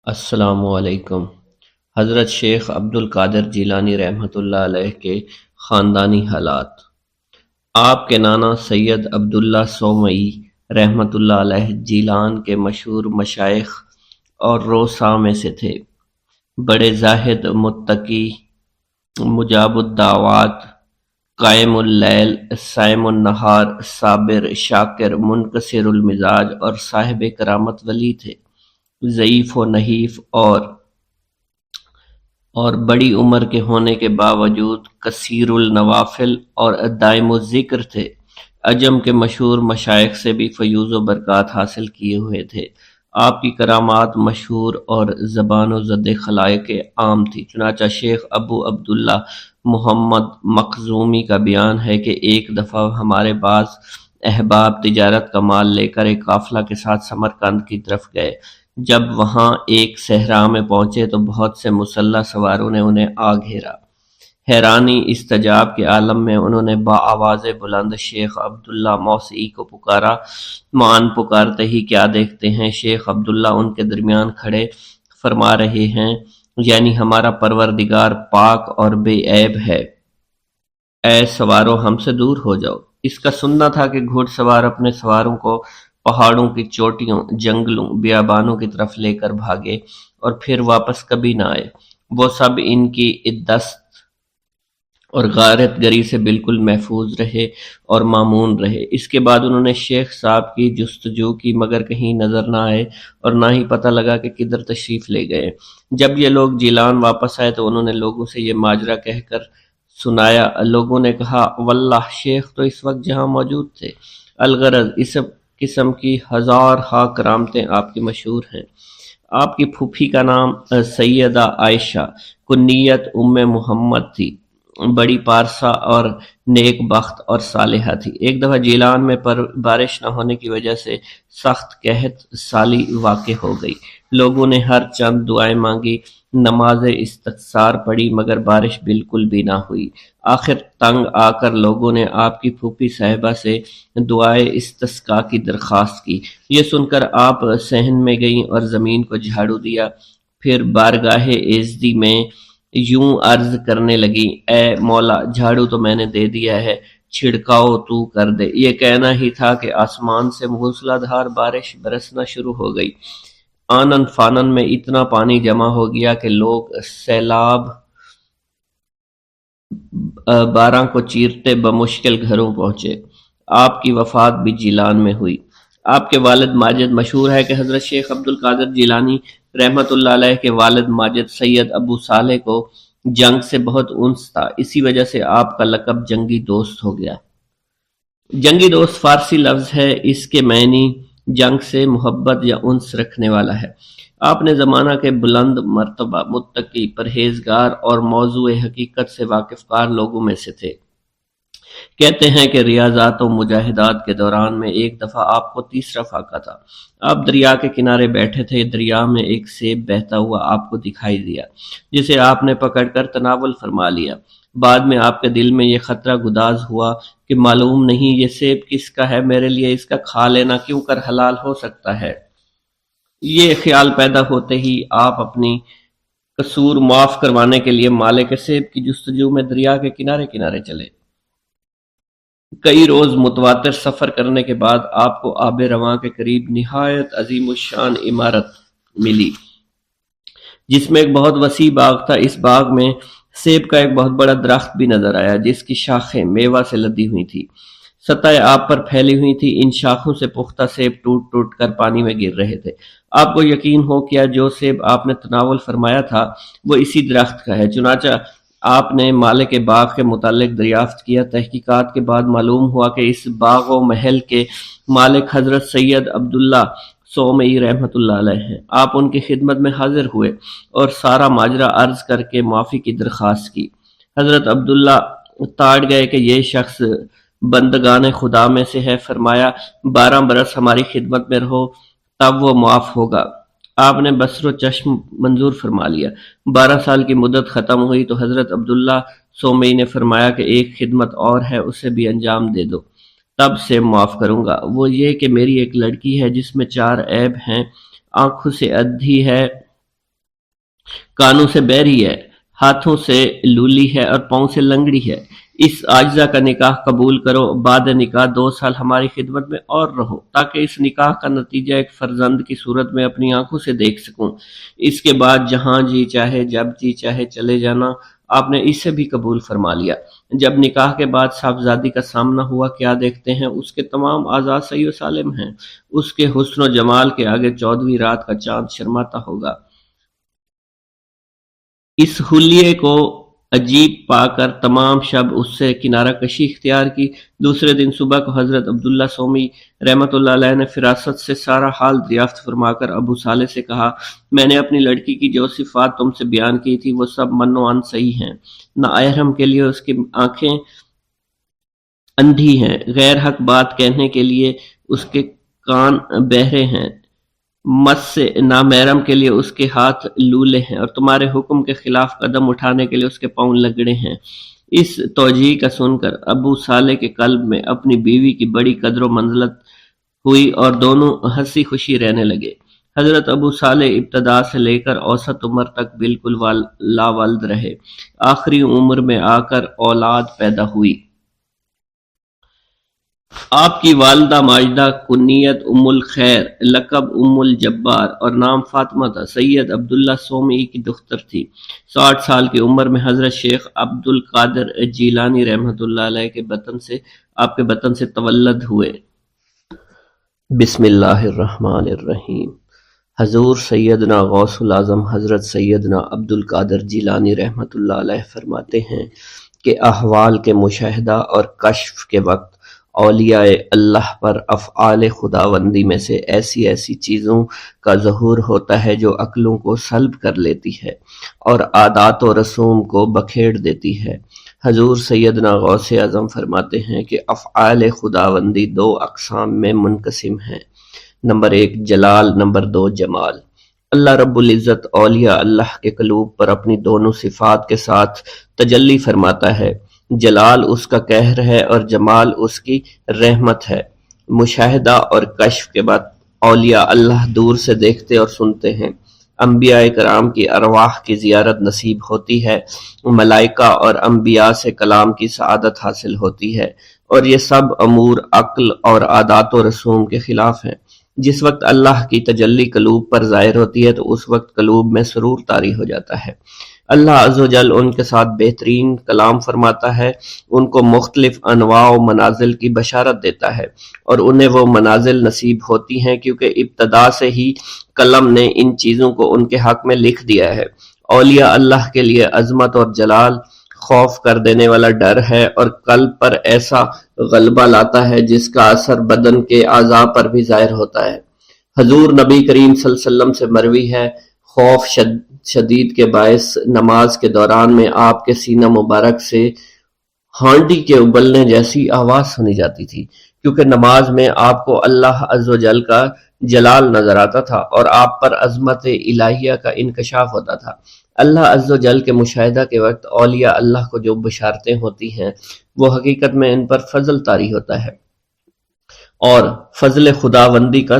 السلام علیکم۔ حضرت شیخ عبد القادر جیلانی رحمۃ اللہ علیہ کے خاندانی حالات۔ آپ کے نانا سید عبداللہ سومئی رحمۃ اللہ علیہ جیلان کے مشہور مشائخ اور روسا میں سے تھے۔ بڑے زاہد، متقی، مجاب الدعوات، قائم اللیل، صائم النہار، صابر، شاکر، منکسر المزاج اور صاحب کرامت ولی تھے۔ ضعیف و نحیف اور بڑی عمر کے ہونے کے باوجود کثیر النوافل اور دائم الذکر تھے۔ عجم کے مشہور مشائخ سے بھی فیوض و برکات حاصل کیے ہوئے تھے۔ آپ کی کرامات مشہور اور زبان و زد خلائق عام تھی۔ چنانچہ شیخ ابو عبداللہ محمد مخزومی کا بیان ہے کہ ایک دفعہ ہمارے بعض احباب تجارت کا مال لے کر ایک قافلہ کے ساتھ سمرقند کی طرف گئے۔ جب وہاں ایک صحرا میں پہنچے تو بہت سے مسلح سواروں نے انہیں آ گھیرا۔ حیرانی استعجاب کے عالم میں انہوں نے بآواز بلند شیخ عبداللہ موسعی کو پکارا۔ معاً پکارتے ہی کیا دیکھتے ہیں، شیخ عبداللہ ان کے درمیان کھڑے فرما رہے ہیں، یعنی ہمارا پروردگار پاک اور بے عیب ہے، اے سوارو ہم سے دور ہو جاؤ۔ اس کا سننا تھا کہ گھڑ سوار اپنے سواروں کو پہاڑوں کی چوٹیوں، جنگلوں، بیابانوں کی طرف لے کر بھاگے اور پھر واپس کبھی نہ آئے۔ وہ سب ان کی دست اور غارت گری سے بالکل محفوظ رہے اور مامون رہے۔ اس کے بعد انہوں نے شیخ صاحب کی جستجو کی مگر کہیں نظر نہ آئے اور نہ ہی پتہ لگا کہ کدھر تشریف لے گئے۔ جب یہ لوگ جیلان واپس آئے تو انہوں نے لوگوں سے یہ ماجرا کہہ کر سنایا۔ لوگوں نے کہا، واللہ شیخ تو اس وقت جہاں موجود تھے۔ الغرض اس قسم کی ہزار ہا کرامتیں آپ کی مشہور ہیں۔ آپ کی پھوپھی کا نام سیدہ عائشہ کنیت ام محمد تھی، بڑی پارسا اور نیک بخت اور صالحہ تھی۔ ایک دفعہ جیلان میں بارش نہ ہونے کی وجہ سے سخت قحط سالی واقع ہو گئی۔ لوگوں نے ہر چند دعائیں مانگی، نماز استخسار پڑھی، مگر بارش بالکل بھی نہ ہوئی۔ آخر تنگ آ کر لوگوں نے آپ کی پھوپھی صاحبہ سے دعائے استسقاء کی درخواست کی۔ یہ سن کر آپ صحن میں گئیں اور زمین کو جھاڑو دیا، پھر بارگاہ ایزدی میں یوں عرض کرنے لگی، اے مولا، جھاڑو تو میں نے دے دیا ہے، چھڑکاؤ تو کر دے۔ یہ کہنا ہی تھا کہ آسمان سے موسلا دھار بارش برسنا شروع ہو گئی۔ آنن فانن میں اتنا پانی جمع ہو گیا کہ لوگ سیلاب باراں کو چیرتے بمشکل گھروں پہنچے۔ آپ کی وفات بھی جیلان میں ہوئی۔ آپ کے والد ماجد، مشہور ہے کہ حضرت شیخ عبد القادر جیلانی رحمۃ اللہ علیہ کے والد ماجد سید ابو صالح کو جنگ سے بہت انس تھا، اسی وجہ سے آپ کا لقب جنگی دوست ہو گیا۔ جنگی دوست فارسی لفظ ہے، اس کے معنی جنگ سے محبت یا انس رکھنے والا ہے۔ آپ نے زمانہ کے بلند مرتبہ، متقی، پرہیزگار اور موضوع حقیقت سے واقف کار لوگوں میں سے تھے۔ کہتے ہیں کہ ریاضات و مجاہدات کے دوران میں ایک دفعہ آپ کو تیسرا فاقہ تھا۔ آپ دریا کے کنارے بیٹھے تھے، دریا میں ایک سیب بہتا ہوا آپ کو دکھائی دیا، جسے آپ نے پکڑ کر تناول فرما لیا۔ بعد میں آپ کے دل میں یہ خطرہ گداز ہوا کہ معلوم نہیں یہ سیب کس کا ہے، میرے لیے اس کا کھا لینا کیوں کر حلال ہو سکتا ہے۔ یہ خیال پیدا ہوتے ہی آپ اپنی قصور معاف کروانے کے لیے مالک سیب کی جستجو میں دریا کے کنارے کنارے چلے۔ کئی روز متواتر سفر کرنے کے بعد آپ کو آب رواں کے قریب نہایت عظیم الشان عمارت ملی، جس میں ایک بہت وسیع باغ تھا۔ اس باغ میں سیب کا ایک بہت بڑا درخت بھی نظر آیا، جس کی شاخیں میوہ سے لدی ہوئی تھی، سطح آب پر پھیلی ہوئی تھی۔ ان شاخوں سے پختہ سیب ٹوٹ ٹوٹ کر پانی میں گر رہے تھے۔ آپ کو یقین ہو کیا جو سیب آپ نے تناول فرمایا تھا وہ اسی درخت کا ہے۔ چنانچہ آپ نے مالک باغ کے متعلق دریافت کیا۔ تحقیقات کے بعد معلوم ہوا کہ اس باغ و محل کے مالک حضرت سید عبداللہ سومئی رحمۃ اللہ علیہ ہیں۔ آپ ان کی خدمت میں حاضر ہوئے اور سارا ماجرا عرض کر کے معافی کی درخواست کی۔ حضرت عبداللہ تاڑ گئے کہ یہ شخص بندگان خدا میں سے ہے، فرمایا 12 برس ہماری خدمت میں رہو تب وہ معاف ہوگا۔ آپ نے بصر و چشم منظور فرما لیا۔ 12 سال کی مدت ختم ہوئی تو حضرت عبداللہ سومئی نے فرمایا کہ ایک خدمت اور ہے، اسے بھی انجام دے دو، تب سے معاف کروں گا۔ وہ یہ کہ میری ایک لڑکی ہے جس میں 4 عیب ہیں، آنکھوں سے ادھی ہے، کانوں سے بہری ہے، ہاتھوں سے لولی ہے اور پاؤں سے لنگڑی ہے۔ اس عاجزہ کا نکاح قبول کرو، بعد نکاح 2 سال ہماری خدمت میں اور رہو، تاکہ اس نکاح کا نتیجہ ایک فرزند کی صورت میں اپنی آنکھوں سے دیکھ سکوں۔ اس کے بعد جہاں جی چاہے جب جی چاہے چلے جانا۔ آپ نے اسے بھی قبول فرما لیا۔ جب نکاح کے بعد صاحبزادی کا سامنا ہوا، کیا دیکھتے ہیں؟ اس کے تمام اعضاء صحیح و سالم ہیں۔ اس کے حسن و جمال کے آگے 14ویں رات کا چاند شرماتا ہوگا۔ اس حلیے کو عجیب پا کر تمام شب اس سے کنارہ کشی اختیار کی۔ دوسرے دن صبح کو حضرت عبداللہ سومی رحمۃ اللہ علیہ نے فراست سے سارا حال دریافت فرما کر ابو صالح سے کہا، میں نے اپنی لڑکی کی جو صفات تم سے بیان کی تھی وہ سب من و عن صحیح ہیں۔ نااہرم کے لیے اس کی آنکھیں اندھی ہیں، غیر حق بات کہنے کے لیے اس کے کان بہرے ہیں، مس سے نامحرم کے لیے اس کے ہاتھ لولے ہیں، اور تمہارے حکم کے خلاف قدم اٹھانے کے لیے اس کے پاؤں لگڑے ہیں۔ اس توجیہ کا سن کر ابو صالح کے قلب میں اپنی بیوی کی بڑی قدر و منزلت ہوئی اور دونوں ہنسی خوشی رہنے لگے۔ حضرت ابو صالح ابتدا سے لے کر اوسط عمر تک بالکل لاولد رہے۔ آخری عمر میں آ کر اولاد پیدا ہوئی۔ آپ کی والدہ ماجدہ کنیت ام الخیر، لقب ام الجبار اور نام فاطمہ تھا، سید عبداللہ سومی کی دختر تھی۔ 60 سال کی عمر میں حضرت شیخ عبد القادر جیلانی رحمۃ اللہ علیہ کے آپ کے بطن سے تولد ہوئے۔ بسم اللہ الرحمن الرحیم۔ حضور سیدنا غوث العظم حضرت سیدنا عبد القادر جیلانی رحمۃ اللہ علیہ فرماتے ہیں کہ احوال کے مشاہدہ اور کشف کے وقت اولیاء اللہ پر افعال خداوندی میں سے ایسی ایسی چیزوں کا ظہور ہوتا ہے جو عقلوں کو سلب کر لیتی ہے اور عادات و رسوم کو بکھیر دیتی ہے۔ حضور سیدنا غوث اعظم فرماتے ہیں کہ افعال خداوندی 2 اقسام میں منقسم ہیں، نمبر 1 جلال، نمبر 2 جمال۔ اللہ رب العزت اولیاء اللہ کے قلوب پر اپنی دونوں صفات کے ساتھ تجلی فرماتا ہے۔ جلال اس کا قہر ہے اور جمال اس کی رحمت ہے۔ مشاہدہ اور کشف کے بعد اولیاء اللہ دور سے دیکھتے اور سنتے ہیں، انبیاء کرام کی ارواح کی زیارت نصیب ہوتی ہے، ملائکہ اور انبیاء سے کلام کی سعادت حاصل ہوتی ہے، اور یہ سب امور عقل اور عادات و رسوم کے خلاف ہیں۔ جس وقت اللہ کی تجلی قلوب پر ظاہر ہوتی ہے تو اس وقت قلوب میں سرور طاری ہو جاتا ہے۔ اللہ عز و جل ان کے ساتھ بہترین کلام فرماتا ہے، ان کو مختلف انواع و منازل کی بشارت دیتا ہے، اور انہیں وہ منازل نصیب ہوتی ہیں کیونکہ ابتدا سے ہی قلم نے ان چیزوں کو ان کے حق میں لکھ دیا ہے۔ اولیاء اللہ کے لیے عظمت اور جلال خوف کر دینے والا ڈر ہے اور قلب پر ایسا غلبہ لاتا ہے جس کا اثر بدن کے اعضاء پر بھی ظاہر ہوتا ہے۔ حضور نبی کریم صلی اللہ علیہ وسلم سے مروی ہے، خوف شدید کے باعث نماز کے دوران میں آپ کے سینہ مبارک سے ہانڈی کے ابلنے جیسی آواز سنی جاتی تھی، کیونکہ نماز میں آپ کو اللہ عز و جل کا جلال نظر آتا تھا اور آپ پر عظمت الہیہ کا انکشاف ہوتا تھا۔ اللہ عز و جل کے مشاہدہ کے وقت اولیاء اللہ کو جو بشارتیں ہوتی ہیں وہ حقیقت میں ان پر فضل طاری ہوتا ہے اور فضل خداوندی کا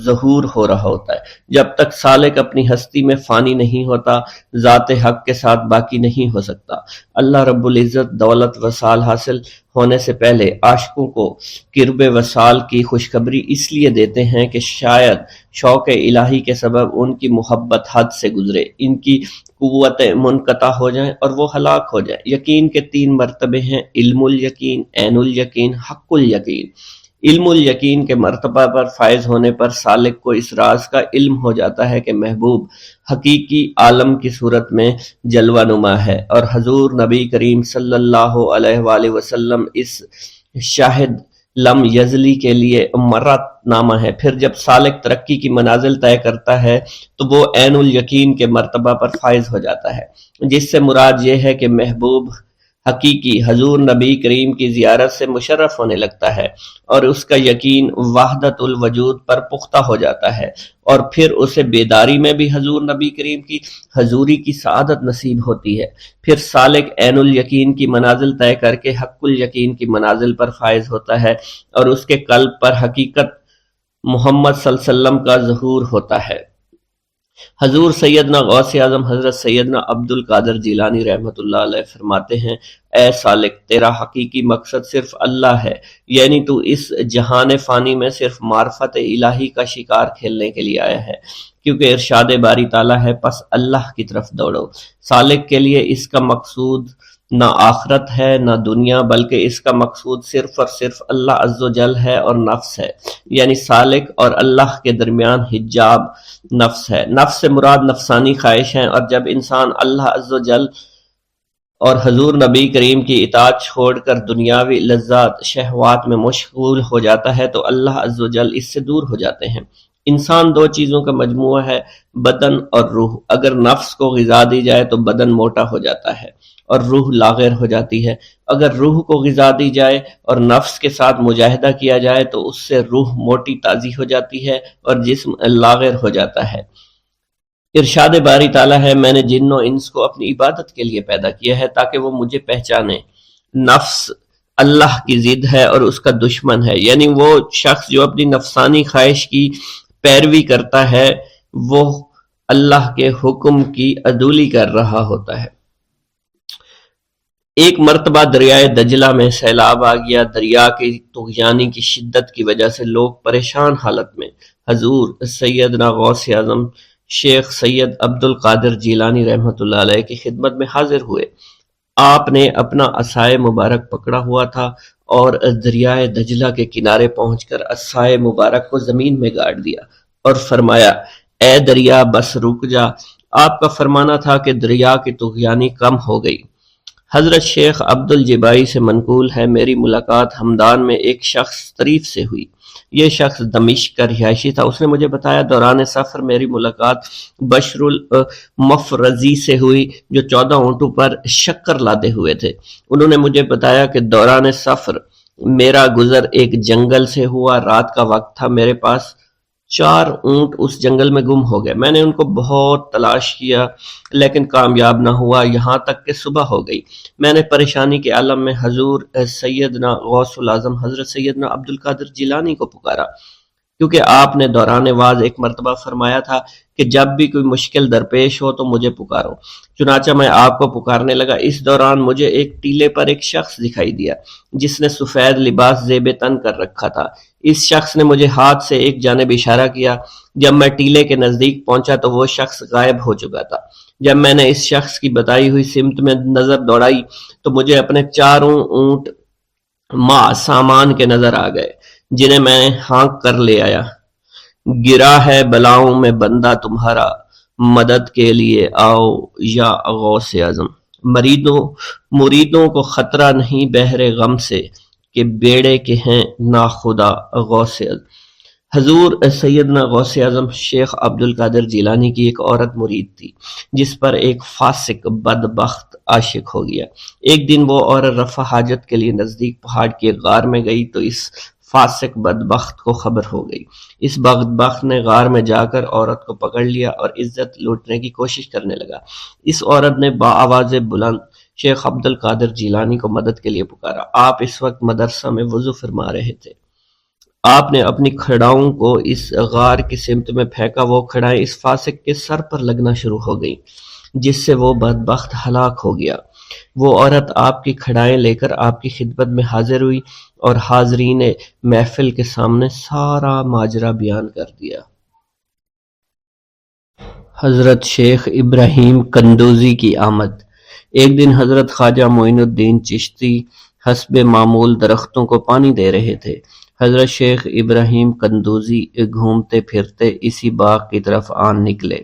ظہور ہو رہا ہوتا ہے۔ جب تک سالک اپنی ہستی میں فانی نہیں ہوتا، ذات حق کے ساتھ باقی نہیں ہو سکتا۔ اللہ رب العزت دولت وصال حاصل ہونے سے پہلے عاشقوں کو قرب وصال کی خوشخبری اس لیے دیتے ہیں کہ شاید شوق الہی کے سبب ان کی محبت حد سے گزرے، ان کی قوتیں منقطع ہو جائیں اور وہ ہلاک ہو جائیں۔ یقین کے 3 مرتبے ہیں، علم الیقین، عین الیقین، حق الیقین۔ علم الیقین کے مرتبہ پر فائز ہونے پر سالک کو اس راز کا علم ہو جاتا ہے کہ محبوب حقیقی عالم کی صورت میں جلوہ نما ہے، اور حضور نبی کریم صلی اللہ علیہ وآلہ وسلم اس شاہد لم یزلی کے لیے مرت نامہ ہے۔ پھر جب سالک ترقی کی منازل طے کرتا ہے تو وہ عین الیقین کے مرتبہ پر فائز ہو جاتا ہے، جس سے مراد یہ ہے کہ محبوب حقیقی حضور نبی کریم کی زیارت سے مشرف ہونے لگتا ہے اور اس کا یقین وحدت الوجود پر پختہ ہو جاتا ہے، اور پھر اسے بیداری میں بھی حضور نبی کریم کی حضوری کی سعادت نصیب ہوتی ہے۔ پھر سالک عین الیقین کی منازل طے کر کے حق الیقین کی منازل پر فائز ہوتا ہے اور اس کے قلب پر حقیقت محمد صلی اللہ علیہ وسلم کا ظہور ہوتا ہے۔ حضور سیدنا غوث اعظم حضرت سیدنا عبد القادر جیلانی رحمۃ اللہ علیہ فرماتے ہیں، اے سالک، تیرا حقیقی مقصد صرف اللہ ہے، یعنی تو اس جہان فانی میں صرف معرفت الہی کا شکار کھیلنے کے لیے آیا ہے، کیونکہ ارشاد باری تعالیٰ ہے پس اللہ کی طرف دوڑو۔ سالک کے لیے اس کا مقصود نہ آخرت ہے نہ دنیا، بلکہ اس کا مقصود صرف اور صرف اللہ عز و جل ہے اور نفس ہے، یعنی سالک اور اللہ کے درمیان حجاب نفس ہے۔ نفس سے مراد نفسانی خواہش ہیں، اور جب انسان اللہ عز و جل اور حضور نبی کریم کی اطاعت چھوڑ کر دنیاوی لذات شہوات میں مشغول ہو جاتا ہے تو اللہ عز و جل اس سے دور ہو جاتے ہیں۔ انسان دو چیزوں کا مجموعہ ہے، بدن اور روح۔ اگر نفس کو غذا دی جائے تو بدن موٹا ہو جاتا ہے اور روح لاغر ہو جاتی ہے، اگر روح کو غذا دی جائے اور نفس کے ساتھ مجاہدہ کیا جائے تو اس سے روح موٹی تازی ہو جاتی ہے اور جسم لاغر ہو جاتا ہے۔ ارشاد باری تعالیٰ ہے، میں نے جن و انس کو اپنی عبادت کے لیے پیدا کیا ہے تاکہ وہ مجھے پہچانے۔ نفس اللہ کی ضد ہے اور اس کا دشمن ہے، یعنی وہ شخص جو اپنی نفسانی خواہش کی پیروی کرتا ہے وہ اللہ کے حکم کی عدولی کر رہا ہوتا ہے۔ ایک مرتبہ دریائے دجلہ میں سیلاب آ گیا۔ دریا کی طغیانی کی شدت کی وجہ سے لوگ پریشان حالت میں حضور سیدنا غوث اعظم شیخ سید عبد القادر جیلانی رحمۃ اللہ علیہ کی خدمت میں حاضر ہوئے۔ آپ نے اپنا عصائے مبارک پکڑا ہوا تھا اور دریائے دجلہ کے کنارے پہنچ کر عصائے مبارک کو زمین میں گاڑ دیا اور فرمایا، اے دریا بس رک جا۔ آپ کا فرمانا تھا کہ دریا کی طغیانی کم ہو گئی۔ حضرت شیخ عبد الجبائی سے منقول ہے، میری ملاقات ہمدان میں ایک شخص طریف سے ہوئی۔ یہ شخص دمشق کا رہائشی تھا۔ اس نے مجھے بتایا دوران سفر میری ملاقات بشر المفرزی سے ہوئی جو 14 اونٹوں پر شکر لادے ہوئے تھے۔ انہوں نے مجھے بتایا کہ دوران سفر میرا گزر ایک جنگل سے ہوا، رات کا وقت تھا، میرے پاس 4 اونٹ اس جنگل میں گم ہو گئے۔ میں نے ان کو بہت تلاش کیا لیکن کامیاب نہ ہوا، یہاں تک کہ صبح ہو گئی۔ میں نے پریشانی کے عالم میں حضور سیدنا غوث الاعظم حضرت سیدنا عبد القادر جیلانی کو پکارا، کیونکہ آپ نے دوران واز ایک مرتبہ فرمایا تھا کہ جب بھی کوئی مشکل درپیش ہو تو مجھے پکارو۔ چنانچہ میں آپ کو پکارنے لگا۔ اس دوران مجھے ایک ٹیلے پر ایک شخص دکھائی دیا جس نے سفید لباس زیب تن کر رکھا تھا۔ اس شخص نے مجھے ہاتھ سے ایک جانب اشارہ کیا۔ جب میں ٹیلے کے نزدیک پہنچا تو وہ شخص غائب ہو چکا تھا۔ جب میں نے اس شخص کی بتائی ہوئی سمت میں نظر دوڑائی تو مجھے اپنے 4 اونٹ ماں سامان کے نظر آ گئے جنہیں میں ہانک کر لے آیا۔ گرا ہے بلاؤں میں بندہ تمہارا، مدد کے لیے آؤ یا غوث اعظم۔ مریدوں کو خطرہ نہیں بحر غم سے کہ بیڑے کے ہیں ناخدا غوث اعظم۔ حضور سیدنا غوث اعظم شیخ عبد القادر جیلانی کی ایک عورت مرید تھی جس پر ایک فاسق بدبخت عاشق ہو گیا۔ ایک دن وہ عورت رفع حاجت کے لیے نزدیک پہاڑ کے غار میں گئی تو اس فاسق بدبخت کو خبر ہو گئی۔ اس بدبخت نے غار میں جا کر عورت کو پکڑ لیا اور عزت لوٹنے کی کوشش کرنے لگا۔ اس عورت نے بآواز بلند شیخ عبد القادر جیلانی کو مدد کے لیے پکارا۔ آپ اس وقت مدرسہ میں وضو فرما رہے تھے۔ آپ نے اپنی کھڑاؤں کو اس غار کی سمت میں پھینکا، وہ کھڑائیں اس فاسق کے سر پر لگنا شروع ہو گئی جس سے وہ بدبخت ہلاک ہو گیا۔ وہ عورت آپ کی کھڑائیں لے کر آپ کی خدمت میں حاضر ہوئی اور حاضرین محفل کے سامنے سارا ماجرا بیان کر دیا۔ حضرت شیخ ابراہیم قندوزی کی آمد۔ ایک دن حضرت خواجہ معین الدین چشتی حسب معمول درختوں کو پانی دے رہے تھے۔ حضرت شیخ ابراہیم قندوزی گھومتے پھرتے اسی باغ کی طرف آن نکلے۔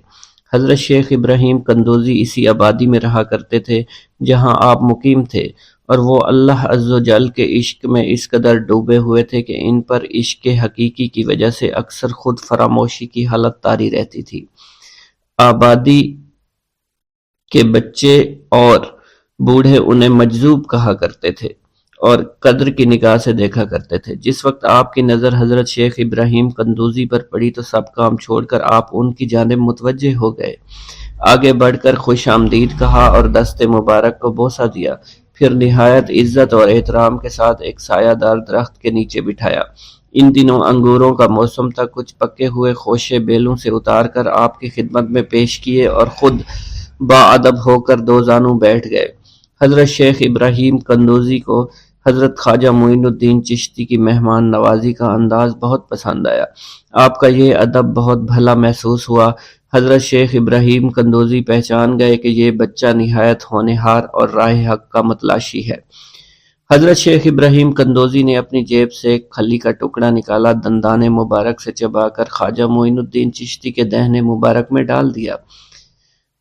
حضرت شیخ ابراہیم قندوزی اسی آبادی میں رہا کرتے تھے جہاں آپ مقیم تھے، اور وہ اللہ عز و جل کے عشق میں اس قدر ڈوبے ہوئے تھے کہ ان پر عشق حقیقی کی وجہ سے اکثر خود فراموشی کی حالت طاری رہتی تھی۔ آبادی کے بچے اور بوڑھے انہیں مجذوب کہا کرتے تھے اور قدر کی نگاہ سے دیکھا کرتے تھے۔ جس وقت آپ کی نظر حضرت شیخ ابراہیم قندوزی پر پڑی تو سب کام چھوڑ کر آپ ان کی جانب متوجہ ہو گئے۔ آگے بڑھ کر خوش آمدید کہا اور دست مبارک کو بوسہ دیا، پھر نہایت عزت اور احترام کے ساتھ ایک سایہ دار درخت کے نیچے بٹھایا۔ ان دنوں انگوروں کا موسم تھا، کچھ پکے ہوئے خوشے بیلوں سے اتار کر آپ کی خدمت میں پیش کیے اور خود باادب ہو کر دو زانوں بیٹھ گئے۔ حضرت شیخ ابراہیم قندوزی کو حضرت خواجہ معین الدین چشتی کی مہمان نوازی کا انداز بہت پسند آیا۔ آپ کا یہ ادب بہت بھلا محسوس ہوا۔ حضرت شیخ ابراہیم قندوزی پہچان گئے کہ یہ بچہ نہایت ہونہار اور راہ حق کا متلاشی ہے۔ حضرت شیخ ابراہیم قندوزی نے اپنی جیب سے ایک کھلی کا ٹکڑا نکالا، دندان مبارک سے چبا کر خواجہ معین الدین چشتی کے دہنے مبارک میں ڈال دیا۔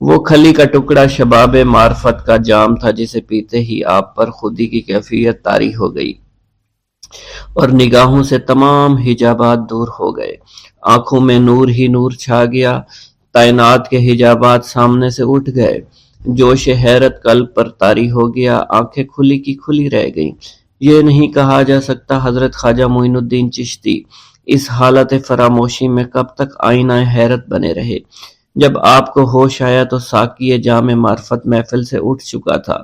وہ کھلی کا ٹکڑا شباب معرفت کا جام تھا، جسے پیتے ہی آپ پر خودی کی کیفیت طاری ہو گئی اور نگاہوں سے تمام حجابات دور ہو گئے۔ آنکھوں میں نور ہی نور چھا گیا، تعینات کے حجابات سامنے سے اٹھ گئے، جوش حیرت قلب پر طاری ہو گیا، آنکھیں کھلی کی کھلی رہ گئیں۔ یہ نہیں کہا جا سکتا حضرت خواجہ معین الدین چشتی اس حالت فراموشی میں کب تک آئینہ حیرت بنے رہے۔ جب آپ کو ہوش آیا تو ساقی جام معرفت محفل سے اٹھ چکا تھا،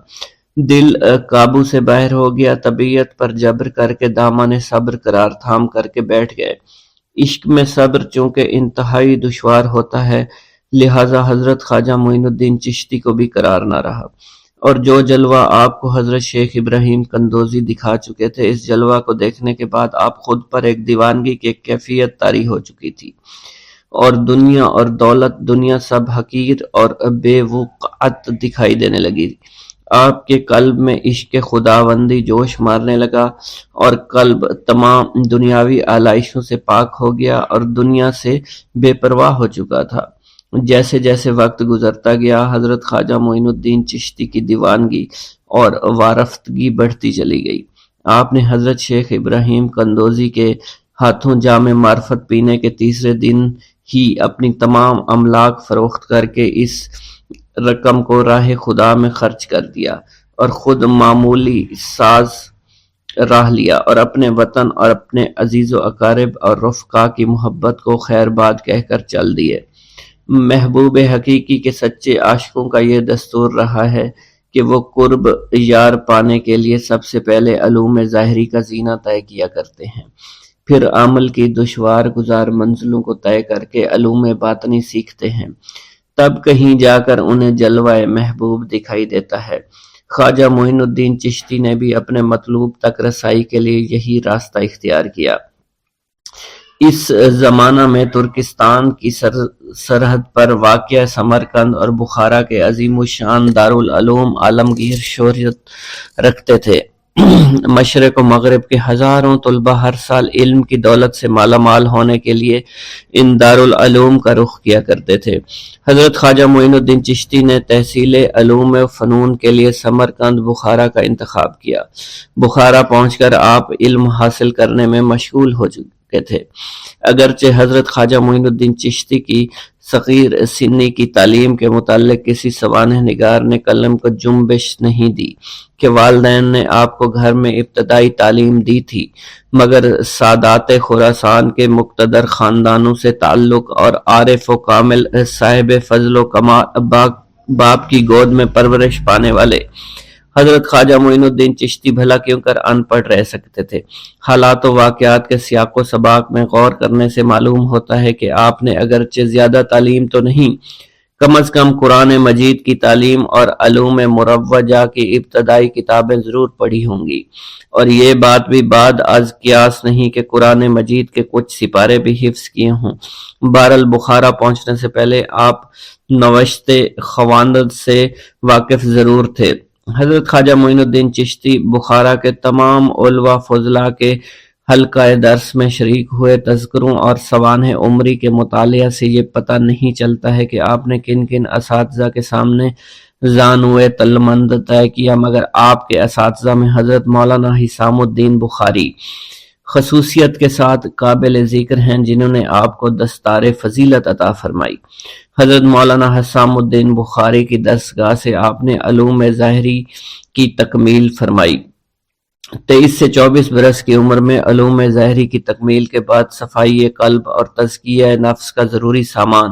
دل قابو سے باہر ہو گیا، طبیعت پر جبر کر کے دامن صبر قرار تھام کر کے بیٹھ گئے۔ عشق میں صبر چونکہ انتہائی دشوار ہوتا ہے، لہٰذا حضرت خواجہ معین الدین چشتی کو بھی قرار نہ رہا، اور جو جلوہ آپ کو حضرت شیخ ابراہیم قندوزی دکھا چکے تھے، اس جلوہ کو دیکھنے کے بعد آپ خود پر ایک دیوانگی کی ایک کیفیت طاری ہو چکی تھی، اور دنیا اور دولت، دنیا سب حقیر اور بے وقعت دکھائی دینے لگی۔ آپ کے قلب میں عشق خداوندی جوش مارنے لگا، اور قلب تمام دنیاوی آلائشوں سے پاک ہو گیا اور دنیا سے بے پرواہ ہو چکا تھا۔ جیسے جیسے وقت گزرتا گیا، حضرت خواجہ معین الدین چشتی کی دیوانگی اور وارفتگی بڑھتی چلی گئی۔ آپ نے حضرت شیخ ابراہیم قندوزی کے ہاتھوں جام معرفت پینے کے تیسرے دن ہی اپنی تمام املاک فروخت کر کے اس رقم کو راہ خدا میں خرچ کر دیا، اور خود معمولی ساز راہ لیا، اور اپنے وطن اور اپنے عزیز و اقارب اور رفقا کی محبت کو خیر باد کہہ کر چل دیے۔ محبوب حقیقی کے سچے عاشقوں کا یہ دستور رہا ہے کہ وہ قرب یار پانے کے لیے سب سے پہلے علوم ظاہری کا زینہ طے کیا کرتے ہیں، پھر عمل کی دشوار گزار منزلوں کو طے کر کے علوم باطنی سیکھتے ہیں، تب کہیں جا کر انہیں جلوہ محبوب دکھائی دیتا ہے۔ خواجہ معین الدین چشتی نے بھی اپنے مطلوب تک رسائی کے لیے یہی راستہ اختیار کیا۔ اس زمانہ میں ترکستان کی سرحد پر واقع سمرقند اور بخارا کے عظیم الشان دارالعلوم عالمگیر شہرت رکھتے تھے۔ مشرق و مغرب کے ہزاروں طلباء ہر سال علم کی دولت سے مالا مال ہونے کے لیے ان دارالعلوم کا رخ کیا کرتے تھے۔ حضرت خواجہ معین الدین چشتی نے تحصیل علوم و فنون کے لیے سمرقند بخارا کا انتخاب کیا۔ بخارا پہنچ کر آپ علم حاصل کرنے میں مشغول ہو چکے تھے، اگرچہ حضرت خواجہ معین الدین چشتی کی صغیر سنی کی تعلیم کے متعلق کسی سوانح نگار نے قلم کو جنبش نہیں دی کہ والدین نے آپ کو گھر میں ابتدائی تعلیم دی تھی، مگر سادات خراسان کے مقتدر خاندانوں سے تعلق اور عارف و کامل صاحب فضل و کمال باپ کی گود میں پرورش پانے والے حضرت خواجہ معین الدین چشتی بھلا کیوں کر ان پڑھ رہ سکتے تھے۔ حالات و واقعات کے سیاق و سباق میں غور کرنے سے معلوم ہوتا ہے کہ آپ نے اگرچہ زیادہ تعلیم تو نہیں، کم از کم قرآن مجید کی تعلیم اور علوم مروجہ کی ابتدائی کتابیں ضرور پڑھی ہوں گی، اور یہ بات بھی بعد از قیاس نہیں کہ قرآن مجید کے کچھ سپارے بھی حفظ کیے ہوں۔ بہرحال بخارا پہنچنے سے پہلے آپ نوشت خواندند سے واقف ضرور تھے۔ حضرت خواجہ معین الدین چشتی بخارا کے تمام علماء فضلاء کے حلقہ درس میں شریک ہوئے۔ تذکروں اور سوانح عمری کے مطالعہ سے یہ پتہ نہیں چلتا ہے کہ آپ نے کن کن اساتذہ کے سامنے زانوئے تلمند طے کیا، مگر آپ کے اساتذہ میں حضرت مولانا حسام الدین بخاری خصوصیت کے ساتھ قابل ذکر ہیں، جنہوں نے آپ کو دستار فضیلت عطا فرمائی۔ حضرت مولانا حسام الدین بخاری کی دستگاہ سے آپ نے علوم ظاہری کی تکمیل فرمائی۔ 23 سے 24 برس کی عمر میں علوم ظاہری کی تکمیل کے بعد صفائی قلب اور تزکیہ نفس کا ضروری سامان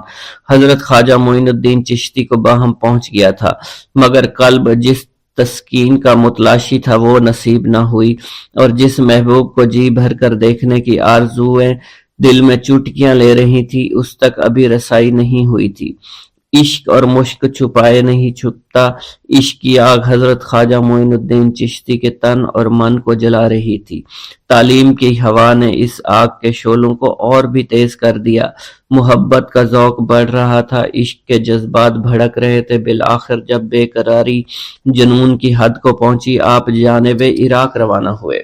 حضرت خواجہ معین الدین چشتی کو باہم پہنچ گیا تھا، مگر قلب جس تسکین کا متلاشی تھا وہ نصیب نہ ہوئی، اور جس محبوب کو جی بھر کر دیکھنے کی آرزوئیں دل میں چوٹکیاں لے رہی تھی اس تک ابھی رسائی نہیں ہوئی تھی۔ عشق اور مشک چھپائے نہیں چھپتا، عشق کی آگ حضرت خواجہ معین الدین چشتی کے تن اور من کو جلا رہی تھی۔ تعلیم کی ہوا نے اس آگ کے شعلوں کو اور بھی تیز کر دیا، محبت کا ذوق بڑھ رہا تھا، عشق کے جذبات بھڑک رہے تھے۔ بالآخر جب بے قراری جنون کی حد کو پہنچی، آپ جانب عراق روانہ ہوئے۔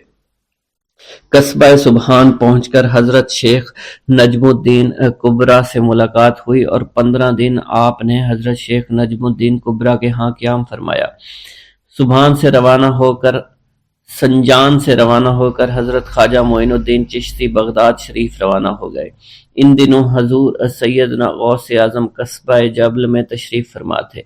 قصبہ سبحان پہنچ کر حضرت شیخ نجم الدین کبرا سے ملاقات ہوئی اور 15 دن آپ نے حضرت شیخ نجم الدین کبرا کے ہاں قیام فرمایا۔ سنجان سے روانہ ہو کر حضرت خواجہ معین الدین چشتی بغداد شریف روانہ ہو گئے۔ ان دنوں حضور سیدنا غوث اعظم قصبہ جبل میں تشریف فرما تھے۔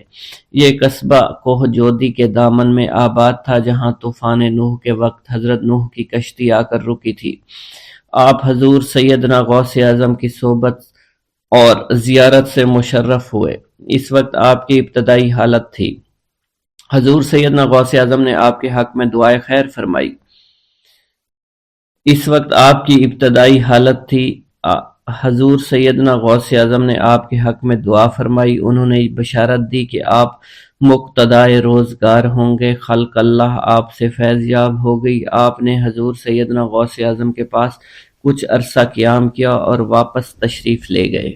یہ قصبہ کوہ جودی کے دامن میں آباد تھا، جہاں طوفان نوح کے وقت حضرت نوح کی کشتی آ کر رکی تھی۔ آپ حضور سیدنا غوث اعظم کی صحبت اور زیارت سے مشرف ہوئے۔ اس وقت آپ کی ابتدائی حالت تھی۔ حضور سیدنا غوث اعظم نے آپ کے حق میں دعائے خیر فرمائی۔ حضور سیدنا غوث اعظم نے آپ کے حق میں دعا فرمائی۔ انہوں نے بشارت دی کہ آپ مقتدائے روزگار ہوں گے۔ خلق اللہ آپ سے فیض یاب ہو گئی۔ آپ نے حضور سیدنا غوث اعظم کے پاس کچھ عرصہ قیام کیا اور واپس تشریف لے گئے۔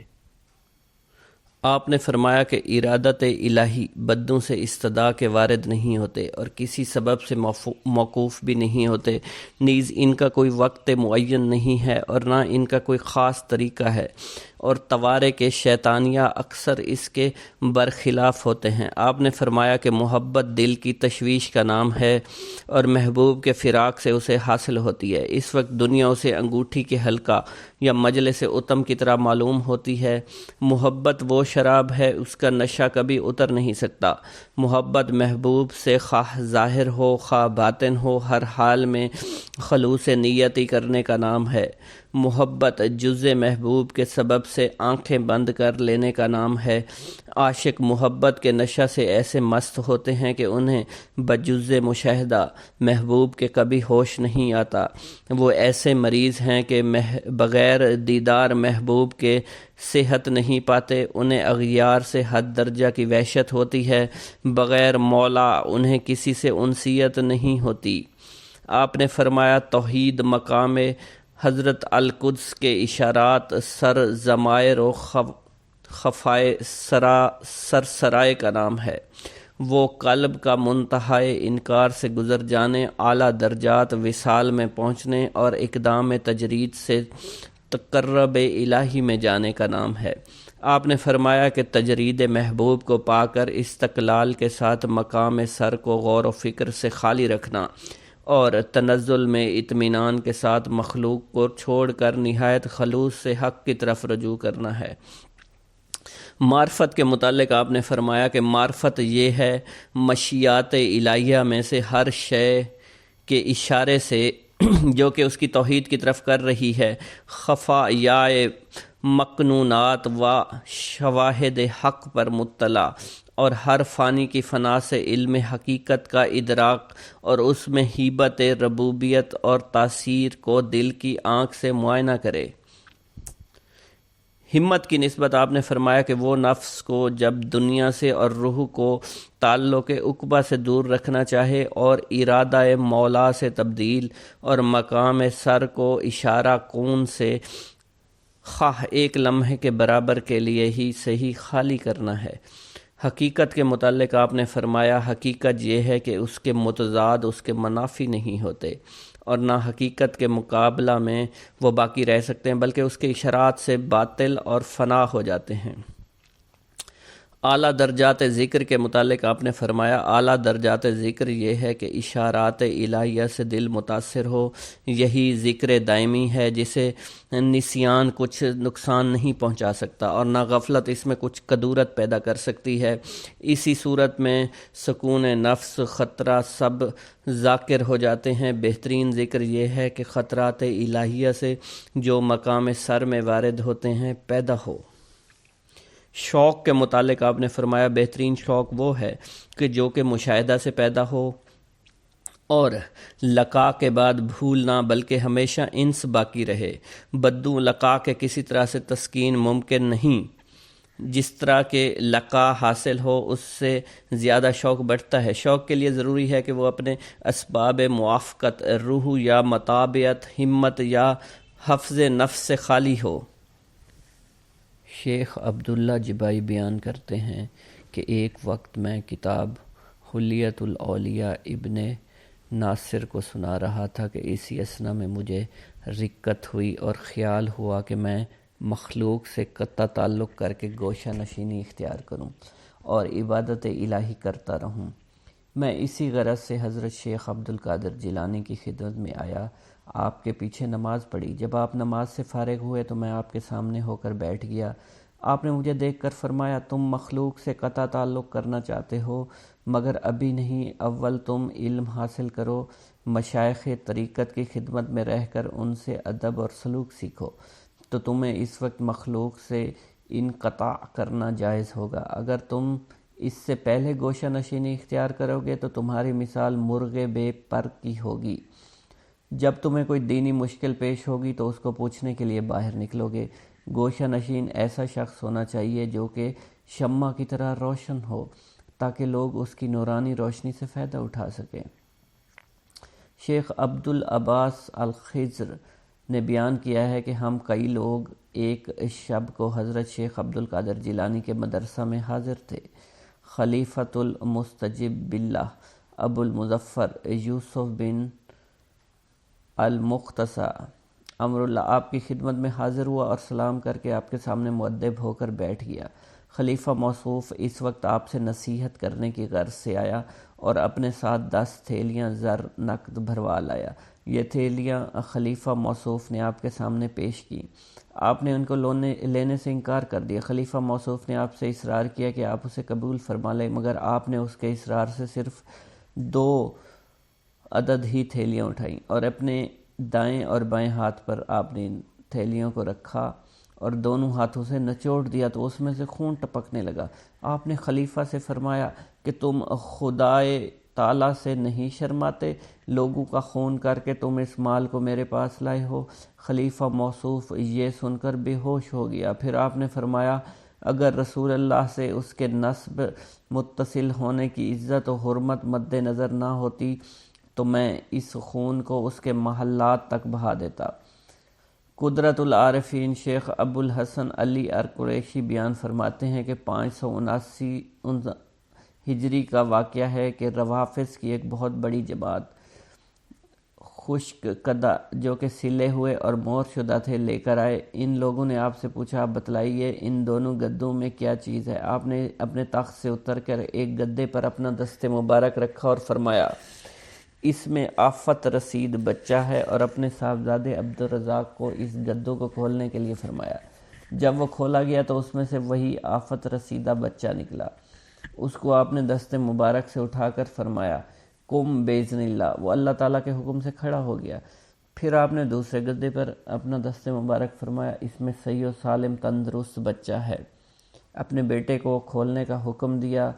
آپ نے فرمایا کہ ارادت الہی بدوں سے استدعا کے وارد نہیں ہوتے اور کسی سبب سے موقوف بھی نہیں ہوتے، نیز ان کا کوئی وقت معین نہیں ہے اور نہ ان کا کوئی خاص طریقہ ہے، اور توارق شیطانیہ اکثر اس کے برخلاف ہوتے ہیں۔ آپ نے فرمایا کہ محبت دل کی تشویش کا نام ہے اور محبوب کے فراق سے اسے حاصل ہوتی ہے۔ اس وقت دنیا اسے انگوٹھی کے حلقہ یا مجلس اتم کی طرح معلوم ہوتی ہے۔ محبت وہ شراب ہے، اس کا نشہ کبھی اتر نہیں سکتا۔ محبت محبوب سے خواہ ظاہر ہو خواہ باطن ہو، ہر حال میں خلوص نیتی کرنے کا نام ہے۔ محبت جز محبوب کے سبب سے آنکھیں بند کر لینے کا نام ہے۔ عاشق محبت کے نشہ سے ایسے مست ہوتے ہیں کہ انہیں بجز مشاہدہ محبوب کے کبھی ہوش نہیں آتا۔ وہ ایسے مریض ہیں کہ بغیر دیدار محبوب کے صحت نہیں پاتے، انہیں اغیار سے حد درجہ کی وحشت ہوتی ہے، بغیر مولا انہیں کسی سے انسیت نہیں ہوتی۔ آپ نے فرمایا توحید مقام حضرت القدس کے اشارات سر ضمائر و خفائے سرسرائے کا نام ہے۔ وہ قلب کا منتہائے انکار سے گزر جانے، اعلیٰ درجات وصال میں پہنچنے اور اقدام تجرید سے تقرب الہی میں جانے کا نام ہے۔ آپ نے فرمایا کہ تجرید محبوب کو پا کر استقلال کے ساتھ مقام سر کو غور و فکر سے خالی رکھنا اور تنزل میں اطمینان کے ساتھ مخلوق کو چھوڑ کر نہایت خلوص سے حق کی طرف رجوع کرنا ہے۔ معرفت کے متعلق آپ نے فرمایا کہ معرفت یہ ہے مشیات الہیہ میں سے ہر شے کے اشارے سے جو کہ اس کی توحید کی طرف کر رہی ہے، خفایائے مکنونات و شواہد حق پر مطلع، اور ہر فانی کی فنا سے علم حقیقت کا ادراک اور اس میں ہیبت ربوبیت اور تاثیر کو دل کی آنکھ سے معائنہ کرے۔ ہمت کی نسبت آپ نے فرمایا کہ وہ نفس کو جب دنیا سے اور روح کو تعلق عقبہ سے دور رکھنا چاہے اور ارادہ مولا سے تبدیل اور مقام سر کو اشارہ کون سے خواہ ایک لمحے کے برابر کے لیے ہی صحیح خالی کرنا ہے۔ حقیقت کے متعلق آپ نے فرمایا حقیقت یہ ہے کہ اس کے متضاد اس کے منافی نہیں ہوتے اور نہ حقیقت کے مقابلہ میں وہ باقی رہ سکتے ہیں، بلکہ اس کے اشارات سے باطل اور فنا ہو جاتے ہیں۔ اعلیٰ درجات ذکر کے متعلق آپ نے فرمایا اعلیٰ درجات ذکر یہ ہے کہ اشارات الہیہ سے دل متاثر ہو، یہی ذکر دائمی ہے جسے نسیان کچھ نقصان نہیں پہنچا سکتا اور نہ غفلت اس میں کچھ کدورت پیدا کر سکتی ہے۔ اسی صورت میں سکون نفس خطرہ سب ذاکر ہو جاتے ہیں۔ بہترین ذکر یہ ہے کہ خطرات الہیہ سے جو مقام سر میں وارد ہوتے ہیں پیدا ہو۔ شوق کے متعلق آپ نے فرمایا بہترین شوق وہ ہے کہ جو کہ مشاہدہ سے پیدا ہو، اور لقا کے بعد بھول نہ بلکہ ہمیشہ انس باقی رہے۔ بدو لقا کے کسی طرح سے تسکین ممکن نہیں، جس طرح کے لقا حاصل ہو اس سے زیادہ شوق بڑھتا ہے۔ شوق کے لیے ضروری ہے کہ وہ اپنے اسباب موافقت، روح یا مطابعت، ہمت یا حفظ نفس سے خالی ہو۔ شیخ عبداللہ جبائی بیان کرتے ہیں کہ ایک وقت میں کتاب حلیۃ الاولیاء ابن ناصر کو سنا رہا تھا کہ اسی اثنا میں مجھے رکت ہوئی اور خیال ہوا کہ میں مخلوق سے قطع تعلق کر کے گوشہ نشینی اختیار کروں اور عبادت الہی کرتا رہوں۔ میں اسی غرض سے حضرت شیخ عبدالقادر جیلانی کی خدمت میں آیا، آپ کے پیچھے نماز پڑھی۔ جب آپ نماز سے فارغ ہوئے تو میں آپ کے سامنے ہو کر بیٹھ گیا۔ آپ نے مجھے دیکھ کر فرمایا، تم مخلوق سے قطع تعلق کرنا چاہتے ہو، مگر ابھی نہیں، اول تم علم حاصل کرو، مشائخ طریقت کی خدمت میں رہ کر ان سے ادب اور سلوک سیکھو، تو تمہیں اس وقت مخلوق سے انقطاع کرنا جائز ہوگا۔ اگر تم اس سے پہلے گوشہ نشینی اختیار کرو گے تو تمہاری مثال مرغ بے پر کی ہوگی۔ جب تمہیں کوئی دینی مشکل پیش ہوگی تو اس کو پوچھنے کے لیے باہر نکلو گے۔ گوشہ نشین ایسا شخص ہونا چاہیے جو کہ شمع کی طرح روشن ہو، تاکہ لوگ اس کی نورانی روشنی سے فائدہ اٹھا سکیں۔ شیخ عبدالعباس الخضر نے بیان کیا ہے کہ ہم کئی لوگ ایک شب کو حضرت شیخ عبدالقادر جیلانی کے مدرسہ میں حاضر تھے۔ خلیفۃ المستجب باللہ ابو المظفر یوسف بن المختصہ امر اللہ آپ کی خدمت میں حاضر ہوا اور سلام کر کے آپ کے سامنے مؤدب ہو کر بیٹھ گیا۔ خلیفہ موصوف اس وقت آپ سے نصیحت کرنے کی غرض سے آیا اور اپنے ساتھ 10 تھیلیاں زر نقد بھروا لایا۔ یہ تھیلیاں خلیفہ موصوف نے آپ کے سامنے پیش کی۔ آپ نے ان کو لینے سے انکار کر دیا۔ خلیفہ موصوف نے آپ سے اصرار کیا کہ آپ اسے قبول فرما لیں، مگر آپ نے اس کے اصرار سے صرف 2 عدد ہی تھیلیاں اٹھائیں اور اپنے دائیں اور بائیں ہاتھ پر آپ نے ان تھیلیوں کو رکھا اور دونوں ہاتھوں سے نچوڑ دیا تو اس میں سے خون ٹپکنے لگا۔ آپ نے خلیفہ سے فرمایا کہ تم خدائے تعالیٰ سے نہیں شرماتے؟ لوگوں کا خون کر کے تم اس مال کو میرے پاس لائے ہو۔ خلیفہ موصوف یہ سن کر بے ہوش ہو گیا۔ پھر آپ نے فرمایا، اگر رسول اللہ سے اس کے نسب متصل ہونے کی عزت و حرمت مد نظر نہ ہوتی تو میں اس خون کو اس کے محلات تک بہا دیتا۔ قدرت العارفین شیخ ابو الحسن علی ارقریشی بیان فرماتے ہیں کہ 579 ہجری کا واقعہ ہے کہ روافظ کی ایک بہت بڑی جماعت خشک کدہ جو کہ سلے ہوئے اور مور شدہ تھے لے کر آئے۔ ان لوگوں نے آپ سے پوچھا، آپ بتلائیے ان دونوں گدوں میں کیا چیز ہے؟ آپ نے اپنے تخت سے اتر کر ایک گدے پر اپنا دست مبارک رکھا اور فرمایا، اس میں آفت رسید بچہ ہے، اور اپنے صاحبزادے عبدالرزاق کو اس گدوں کو کھولنے کے لیے فرمایا۔ جب وہ کھولا گیا تو اس میں سے وہی آفت رسیدہ بچہ نکلا۔ اس کو آپ نے دست مبارک سے اٹھا کر فرمایا، قم باذن اللہ، وہ اللہ تعالیٰ کے حکم سے کھڑا ہو گیا۔ پھر آپ نے دوسرے گدے پر اپنا دست مبارک فرمایا، اس میں صحیح و سالم تندرست بچہ ہے۔ اپنے بیٹے کو کھولنے کا حکم دیا،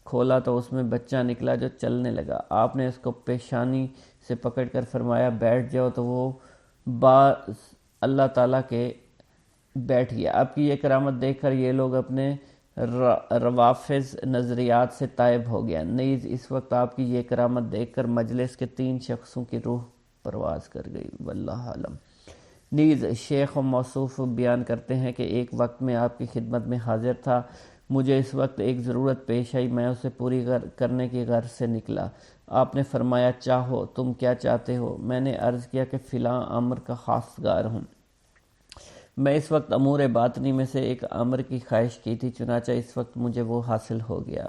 کھولا تو اس میں بچہ نکلا جو چلنے لگا۔ آپ نے اس کو پیشانی سے پکڑ کر فرمایا، بیٹھ جاؤ، تو وہ اللہ تعالیٰ کے بیٹھ گیا۔ آپ کی یہ کرامت دیکھ کر یہ لوگ اپنے روافظ نظریات سے تائب ہو گیا۔ نیز اس وقت آپ کی یہ کرامت دیکھ کر مجلس کے 3 شخصوں کی روح پرواز کر گئی، واللہ عالم۔ نیز شیخ و موصوف بیان کرتے ہیں کہ ایک وقت میں آپ کی خدمت میں حاضر تھا، مجھے اس وقت ایک ضرورت پیش آئی، میں اسے پوری کرنے کی غرض سے نکلا۔ آپ نے فرمایا، چاہو، تم کیا چاہتے ہو؟ میں نے عرض کیا کہ فلاں امر کا خواستگار ہوں۔ میں اس وقت امور باطنی میں سے ایک امر کی خواہش کی تھی، چنانچہ اس وقت مجھے وہ حاصل ہو گیا۔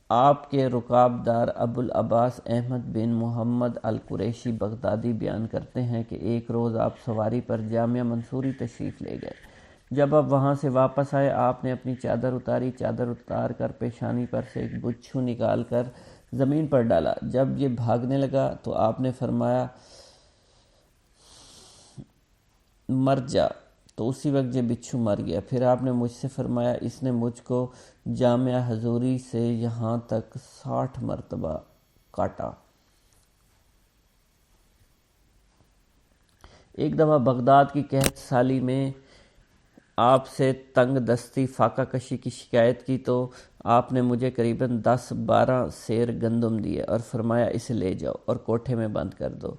آپ کے رکابدار ابو العباس احمد بن محمد القریشی بغدادی بیان کرتے ہیں کہ ایک روز آپ سواری پر جامعہ منصوری تشریف لے گئے۔ جب آپ وہاں سے واپس آئے، آپ نے اپنی چادر اتاری، چادر اتار کر پیشانی پر سے ایک بچھو نکال کر زمین پر ڈالا۔ جب یہ بھاگنے لگا تو آپ نے فرمایا، مر جا، تو اسی وقت یہ بچھو مر گیا۔ پھر آپ نے مجھ سے فرمایا اس نے مجھ کو جامعہ حضوری سے یہاں تک 60 مرتبہ کاٹا۔ ایک دفعہ بغداد کی قحط سالی میں آپ سے تنگ دستی فاقہ کشی کی شکایت کی تو آپ نے مجھے قریباً 10-12 سیر گندم دیے اور فرمایا اسے لے جاؤ اور کوٹھے میں بند کر دو،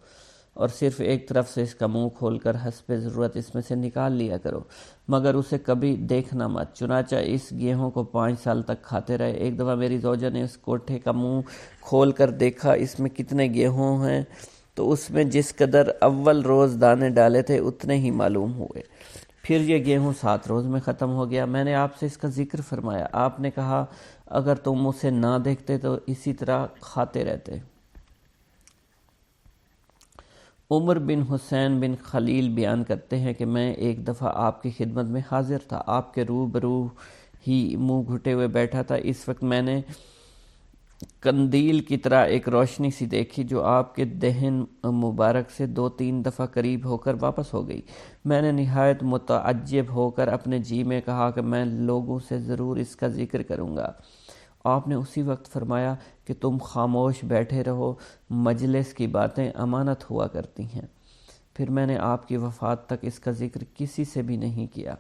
اور صرف ایک طرف سے اس کا منہ کھول کر حسب ضرورت اس میں سے نکال لیا کرو، مگر اسے کبھی دیکھنا مت۔ چنانچہ اس گیہوں کو 5 سال تک کھاتے رہے۔ ایک دفعہ میری زوجہ نے اس کوٹھے کا منہ کھول کر دیکھا اس میں کتنے گیہوں ہیں، تو اس میں جس قدر اول روز دانے ڈالے تھے اتنے ہی معلوم ہوئے۔ پھر یہ گیہوں 7 روز میں ختم ہو گیا۔ میں نے آپ سے اس کا ذکر فرمایا، آپ نے کہا اگر تم اسے نہ دیکھتے تو اسی طرح کھاتے رہتے۔ عمر بن حسین بن خلیل بیان کرتے ہیں کہ میں ایک دفعہ آپ کی خدمت میں حاضر تھا، آپ کے روبرو ہی منہ گھٹے ہوئے بیٹھا تھا۔ اس وقت میں نے قندیل کی طرح ایک روشنی سی دیکھی جو آپ کے دہن مبارک سے 2-3 دفعہ قریب ہو کر واپس ہو گئی۔ میں نے نہایت متعجب ہو کر اپنے جی میں کہا کہ میں لوگوں سے ضرور اس کا ذکر کروں گا۔ آپ نے اسی وقت فرمایا کہ تم خاموش بیٹھے رہو، مجلس کی باتیں امانت ہوا کرتی ہیں۔ پھر میں نے آپ کی وفات تک اس کا ذکر کسی سے بھی نہیں کیا۔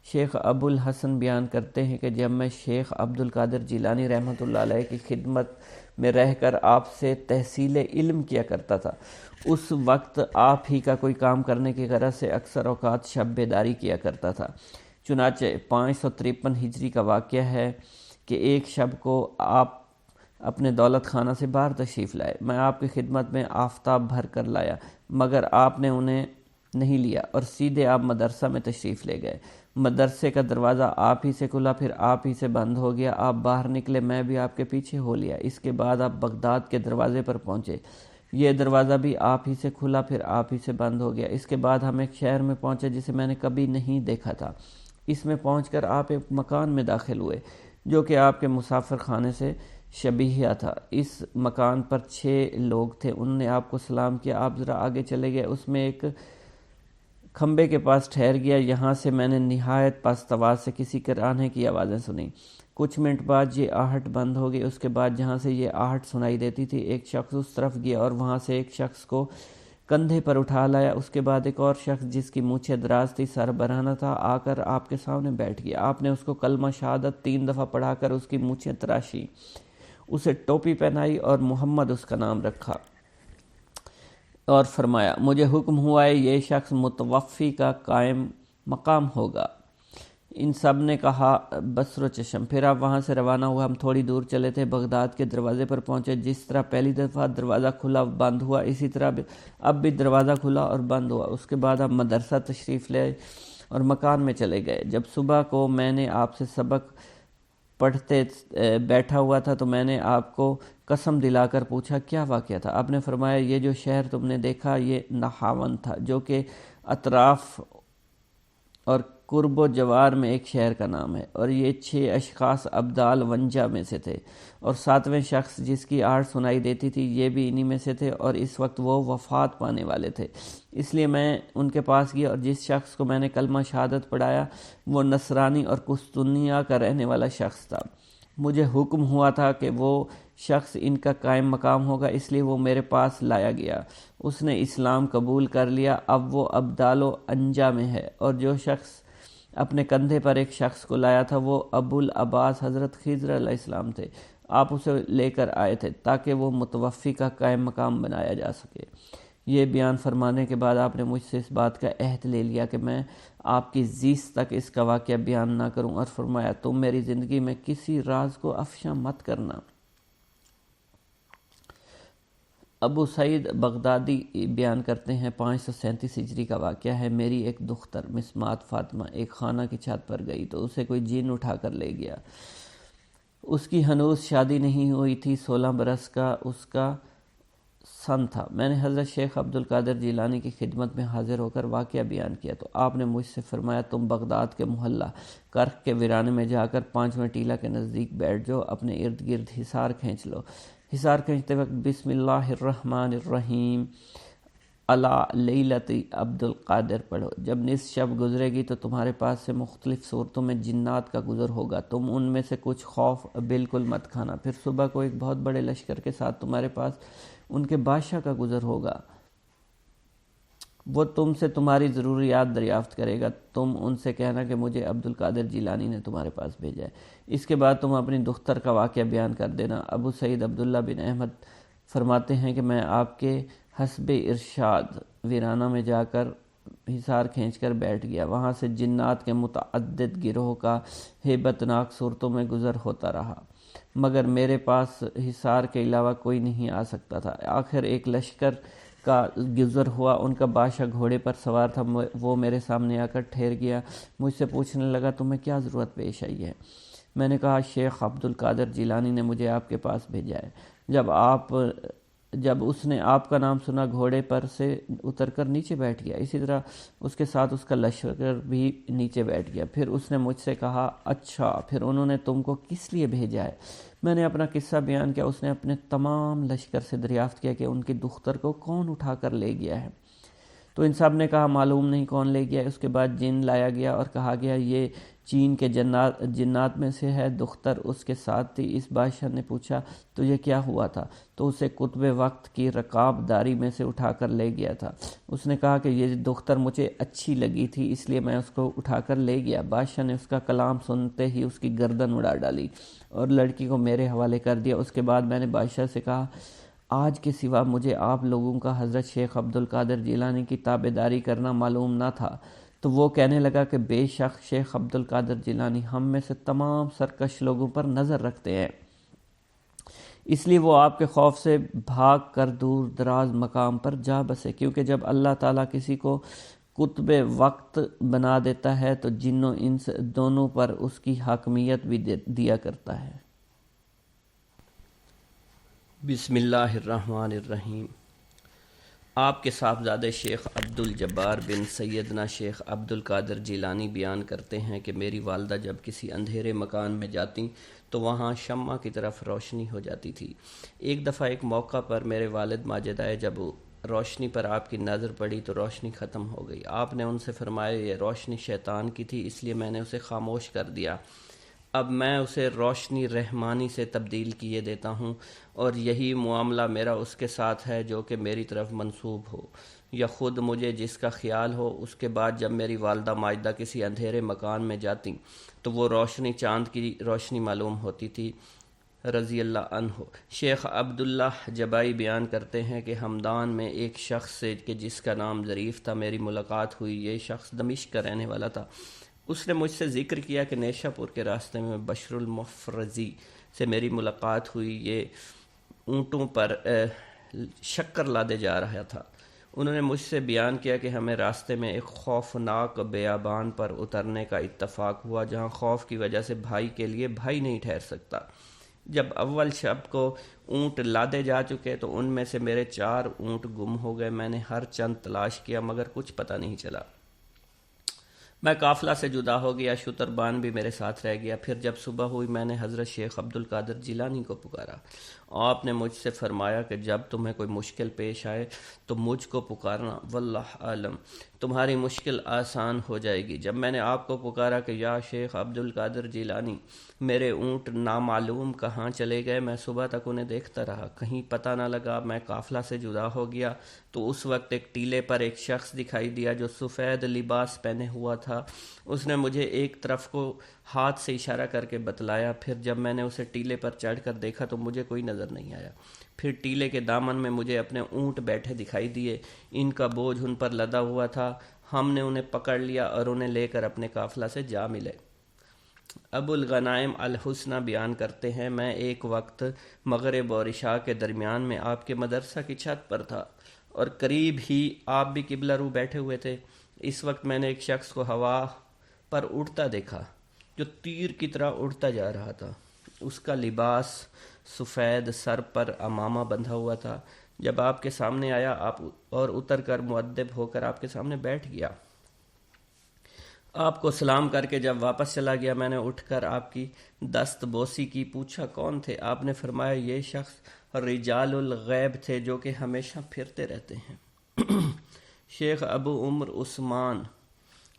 شیخ ابو الحسن بیان کرتے ہیں کہ جب میں شیخ عبد القادر جیلانی رحمۃ اللہ علیہ کی خدمت میں رہ کر آپ سے تحصیل علم کیا کرتا تھا، اس وقت آپ ہی کا کوئی کام کرنے کی غرض سے اکثر اوقات شب بیداری کیا کرتا تھا۔ چنانچہ 553 ہجری کا واقعہ ہے کہ ایک شب کو آپ اپنے دولت خانہ سے باہر تشریف لائے۔ میں آپ کی خدمت میں آفتاب بھر کر لایا، مگر آپ نے انہیں نہیں لیا اور سیدھے آپ مدرسہ میں تشریف لے گئے۔ مدرسے کا دروازہ آپ ہی سے کھلا، پھر آپ ہی سے بند ہو گیا۔ آپ باہر نکلے، میں بھی آپ کے پیچھے ہو لیا۔ اس کے بعد آپ بغداد کے دروازے پر پہنچے، یہ دروازہ بھی آپ ہی سے کھلا، پھر آپ ہی سے بند ہو گیا۔ اس کے بعد ہم ایک شہر میں پہنچے جسے میں نے کبھی نہیں دیکھا تھا۔ اس میں پہنچ کر آپ ایک مکان میں داخل ہوئے جو کہ آپ کے مسافر خانے سے شبیہ تھا۔ اس مکان پر 6 لوگ تھے، انہوں نے آپ کو سلام کیا، آپ ذرا آگے چلے گئے، اس میں ایک کھمبے کے پاس ٹھہر گیا۔ یہاں سے میں نے نہایت پست آواز سے کسی کرانے کی آوازیں سنی۔ کچھ منٹ بعد یہ آہٹ بند ہو گئی۔ اس کے بعد جہاں سے یہ آہٹ سنائی دیتی تھی ایک شخص اس طرف گیا اور وہاں سے ایک شخص کو کندھے پر اٹھا لایا۔ اس کے بعد ایک اور شخص جس کی مونچھیں دراز تھی، سر برہنہ تھا، آ کر آپ کے سامنے بیٹھ گیا۔ آپ نے اس کو کلمہ شہادت 3 دفعہ پڑھا کر اس کی مونچھیں تراشی، اسے ٹوپی پہنائی اور محمد اس کا نام رکھا، اور فرمایا مجھے حکم ہوا ہے یہ شخص متوفی کا قائم مقام ہوگا۔ ان سب نے کہا بصر و چشم۔ پھر آپ وہاں سے روانہ ہوا۔ ہم تھوڑی دور چلے تھے، بغداد کے دروازے پر پہنچے۔ جس طرح پہلی دفعہ دروازہ کھلا بند ہوا، اسی طرح اب بھی دروازہ کھلا اور بند ہوا۔ اس کے بعد آپ مدرسہ تشریف لے اور مکان میں چلے گئے۔ جب صبح کو میں نے آپ سے سبق پڑھتے بیٹھا ہوا تھا تو میں نے آپ کو قسم دلا کر پوچھا کیا واقعہ تھا؟ آپ نے فرمایا یہ جو شہر تم نے دیکھا یہ نہاون تھا، جو کہ اطراف اور قرب و جوار میں ایک شہر کا نام ہے، اور یہ 6 اشخاص ابدال ونجا میں سے تھے، اور 7ویں شخص جس کی آہٹ سنائی دیتی تھی یہ بھی انہی میں سے تھے، اور اس وقت وہ وفات پانے والے تھے۔ اس لیے میں ان کے پاس گیا، اور جس شخص کو میں نے کلمہ شہادت پڑھایا وہ نصرانی اور قسطنطنیہ کا رہنے والا شخص تھا۔ مجھے حکم ہوا تھا کہ وہ شخص ان کا قائم مقام ہوگا، اس لیے وہ میرے پاس لایا گیا۔ اس نے اسلام قبول کر لیا، اب وہ ابدال و انجا میں ہے۔ اور جو شخص اپنے کندھے پر ایک شخص کو لایا تھا وہ ابو العباس حضرت خضر علیہ السلام تھے۔ آپ اسے لے کر آئے تھے تاکہ وہ متوفی کا قائم مقام بنایا جا سکے۔ یہ بیان فرمانے کے بعد آپ نے مجھ سے اس بات کا عہد لے لیا کہ میں آپ کی زیست تک اس کا واقعہ بیان نہ کروں، اور فرمایا تم میری زندگی میں کسی راز کو افشا مت کرنا۔ ابو سعید بغدادی بیان کرتے ہیں 537 ہجری کا واقعہ ہے، میری ایک دختر مسمات فاطمہ ایک خانہ کی چھت پر گئی تو اسے کوئی جن اٹھا کر لے گیا۔ اس کی ہنوز شادی نہیں ہوئی تھی، 16 برس کا اس کا سن تھا۔ میں نے حضرت شیخ عبد القادر جیلانی کی خدمت میں حاضر ہو کر واقعہ بیان کیا تو آپ نے مجھ سے فرمایا تم بغداد کے محلہ کرخ کے ویرانے میں جا کر 5ویں ٹیلہ کے نزدیک بیٹھ جاؤ، اپنے ارد گرد حصار کھینچ لو۔ حصار کھینچتے وقت بسم اللہ الرحمن الرحیم الا لیلتی عبد القادر پڑھو، جب نصف شب گزرے گی تو تمہارے پاس سے مختلف صورتوں میں جنات کا گزر ہوگا، تم ان میں سے کچھ خوف بالکل مت کھانا، پھر صبح کو ایک بہت بڑے لشکر کے ساتھ تمہارے پاس ان کے بادشاہ کا گزر ہوگا، وہ تم سے تمہاری ضروریات دریافت کرے گا، تم ان سے کہنا کہ مجھے عبد القادر جیلانی نے تمہارے پاس بھیجا ہے، اس کے بعد تم اپنی دختر کا واقعہ بیان کر دینا۔ ابو سعید عبداللہ بن احمد فرماتے ہیں کہ میں آپ کے حسب ارشاد ویرانہ میں جا کر حصار کھینچ کر بیٹھ گیا، وہاں سے جنات کے متعدد گروہ کا ہیبت ناک صورتوں میں گزر ہوتا رہا، مگر میرے پاس حصار کے علاوہ کوئی نہیں آ سکتا تھا۔ آخر ایک لشکر کا گزر ہوا، ان کا بادشاہ گھوڑے پر سوار تھا، وہ میرے سامنے آ کر ٹھہر گیا، مجھ سے پوچھنے لگا تمہیں کیا ضرورت پیش آئی ہے؟ میں نے کہا شیخ عبد القادر جیلانی نے مجھے آپ کے پاس بھیجا ہے۔ جب اس نے آپ کا نام سنا گھوڑے پر سے اتر کر نیچے بیٹھ گیا، اسی طرح اس کے ساتھ اس کا لشکر بھی نیچے بیٹھ گیا، پھر اس نے مجھ سے کہا اچھا پھر انہوں نے تم کو کس لیے بھیجا ہے؟ میں نے اپنا قصہ بیان کیا، اس نے اپنے تمام لشکر سے دریافت کیا کہ ان کی دختر کو کون اٹھا کر لے گیا ہے، تو ان سب نے کہا معلوم نہیں کون لے گیا۔ اس کے بعد جن لایا گیا اور کہا گیا یہ چین کے جنات میں سے ہے، دختر اس کے ساتھ تھی۔ اس بادشاہ نے پوچھا تجھے کیا ہوا تھا؟ تو اسے قطب وقت کی رکاب داری میں سے اٹھا کر لے گیا تھا۔ اس نے کہا کہ یہ دختر مجھے اچھی لگی تھی اس لیے میں اس کو اٹھا کر لے گیا۔ بادشاہ نے اس کا کلام سنتے ہی اس کی گردن اڑا ڈالی اور لڑکی کو میرے حوالے کر دیا۔ اس کے بعد میں نے بادشاہ سے کہا آج کے سوا مجھے آپ لوگوں کا حضرت شیخ عبد القادر جیلانی کی تابعداری کرنا معلوم نہ تھا، تو وہ کہنے لگا کہ بے شک شیخ عبد القادر جیلانی ہم میں سے تمام سرکش لوگوں پر نظر رکھتے ہیں، اس لیے وہ آپ کے خوف سے بھاگ کر دور دراز مقام پر جا بسے، کیونکہ جب اللہ تعالیٰ کسی کو قطب وقت بنا دیتا ہے تو جن و انس دونوں پر اس کی حاکمیت بھی دیا کرتا ہے۔ بسم اللہ الرحمن الرحیم۔ آپ کے صاحبزادے شیخ عبد الجبار بن سیدنا شیخ عبد القادر جیلانی بیان کرتے ہیں کہ میری والدہ جب کسی اندھیرے مکان میں جاتی تو وہاں شمع کی طرف روشنی ہو جاتی تھی۔ ایک دفعہ ایک موقع پر میرے والد ماجد آئے، جب روشنی پر آپ کی نظر پڑی تو روشنی ختم ہو گئی۔ آپ نے ان سے فرمایا یہ روشنی شیطان کی تھی، اس لیے میں نے اسے خاموش کر دیا، اب میں اسے روشنی رحمانی سے تبدیل کیے دیتا ہوں، اور یہی معاملہ میرا اس کے ساتھ ہے جو کہ میری طرف منسوب ہو یا خود مجھے جس کا خیال ہو۔ اس کے بعد جب میری والدہ ماجدہ کسی اندھیرے مکان میں جاتی تو وہ روشنی چاند کی روشنی معلوم ہوتی تھی، رضی اللہ عنہ۔ شیخ عبداللہ جبائی بیان کرتے ہیں کہ ہمدان میں ایک شخص سے کہ جس کا نام ظریف تھا میری ملاقات ہوئی۔ یہ شخص دمشق کا رہنے والا تھا۔ اس نے مجھ سے ذکر کیا کہ نیشہ پور کے راستے میں بشر المفرزی سے میری ملاقات ہوئی، یہ اونٹوں پر شکر لادے جا رہا تھا۔ انہوں نے مجھ سے بیان کیا کہ ہمیں راستے میں ایک خوفناک بیابان پر اترنے کا اتفاق ہوا، جہاں خوف کی وجہ سے بھائی کے لیے بھائی نہیں ٹھہر سکتا۔ جب اول شب کو اونٹ لادے جا چکے تو ان میں سے میرے 4 اونٹ گم ہو گئے۔ میں نے ہر چند تلاش کیا مگر کچھ پتہ نہیں چلا۔ میں قافلہ سے جدا ہو گیا، شتربان بھی میرے ساتھ رہ گیا۔ پھر جب صبح ہوئی میں نے حضرت شیخ عبد القادر جیلانی کو پکارا۔ آپ نے مجھ سے فرمایا کہ جب تمہیں کوئی مشکل پیش آئے تو مجھ کو پکارنا، واللہ عالم تمہاری مشکل آسان ہو جائے گی۔ جب میں نے آپ کو پکارا کہ یا شیخ عبد القادر جیلانی، میرے اونٹ نامعلوم کہاں چلے گئے، میں صبح تک انہیں دیکھتا رہا، کہیں پتہ نہ لگا۔ میں قافلہ سے جدا ہو گیا تو اس وقت ایک ٹیلے پر ایک شخص دکھائی دیا جو سفید لباس پہنے ہوا تھا۔ اس نے مجھے ایک طرف کو ہاتھ سے اشارہ کر کے بتلایا۔ پھر جب میں نے اسے ٹیلے پر چڑھ کر دیکھا تو مجھے کوئی نظر نہیں آیا۔ پھر ٹیلے کے دامن میں مجھے اپنے اونٹ بیٹھے دکھائی دیے، ان کا بوجھ ان پر لدا ہوا تھا۔ ہم نے انہیں پکڑ لیا اور انہیں لے کر اپنے قافلہ سے جا ملے۔ ابو الغنائم الحسنہ بیان کرتے ہیں میں ایک وقت مغرب اور عشاء کے درمیان میں آپ کے مدرسہ کی چھت پر تھا اور قریب ہی آپ بھی قبلہ رو بیٹھے ہوئے تھے۔ اس وقت میں نے ایک شخص کو ہوا پر اڑتا دیکھا جو تیر کی طرح اڑتا جا رہا تھا۔ اس کا لباس سفید، سر پر عمامہ بندھا ہوا تھا۔ جب آپ کے سامنے آیا آپ اور اتر کر مؤدب ہو کر آپ کے سامنے بیٹھ گیا۔ آپ کو سلام کر کے جب واپس چلا گیا میں نے اٹھ کر آپ کی دست بوسی کی، پوچھا کون تھے؟ آپ نے فرمایا یہ شخص رجال الغیب تھے جو کہ ہمیشہ پھرتے رہتے ہیں۔ شیخ ابو عمر عثمان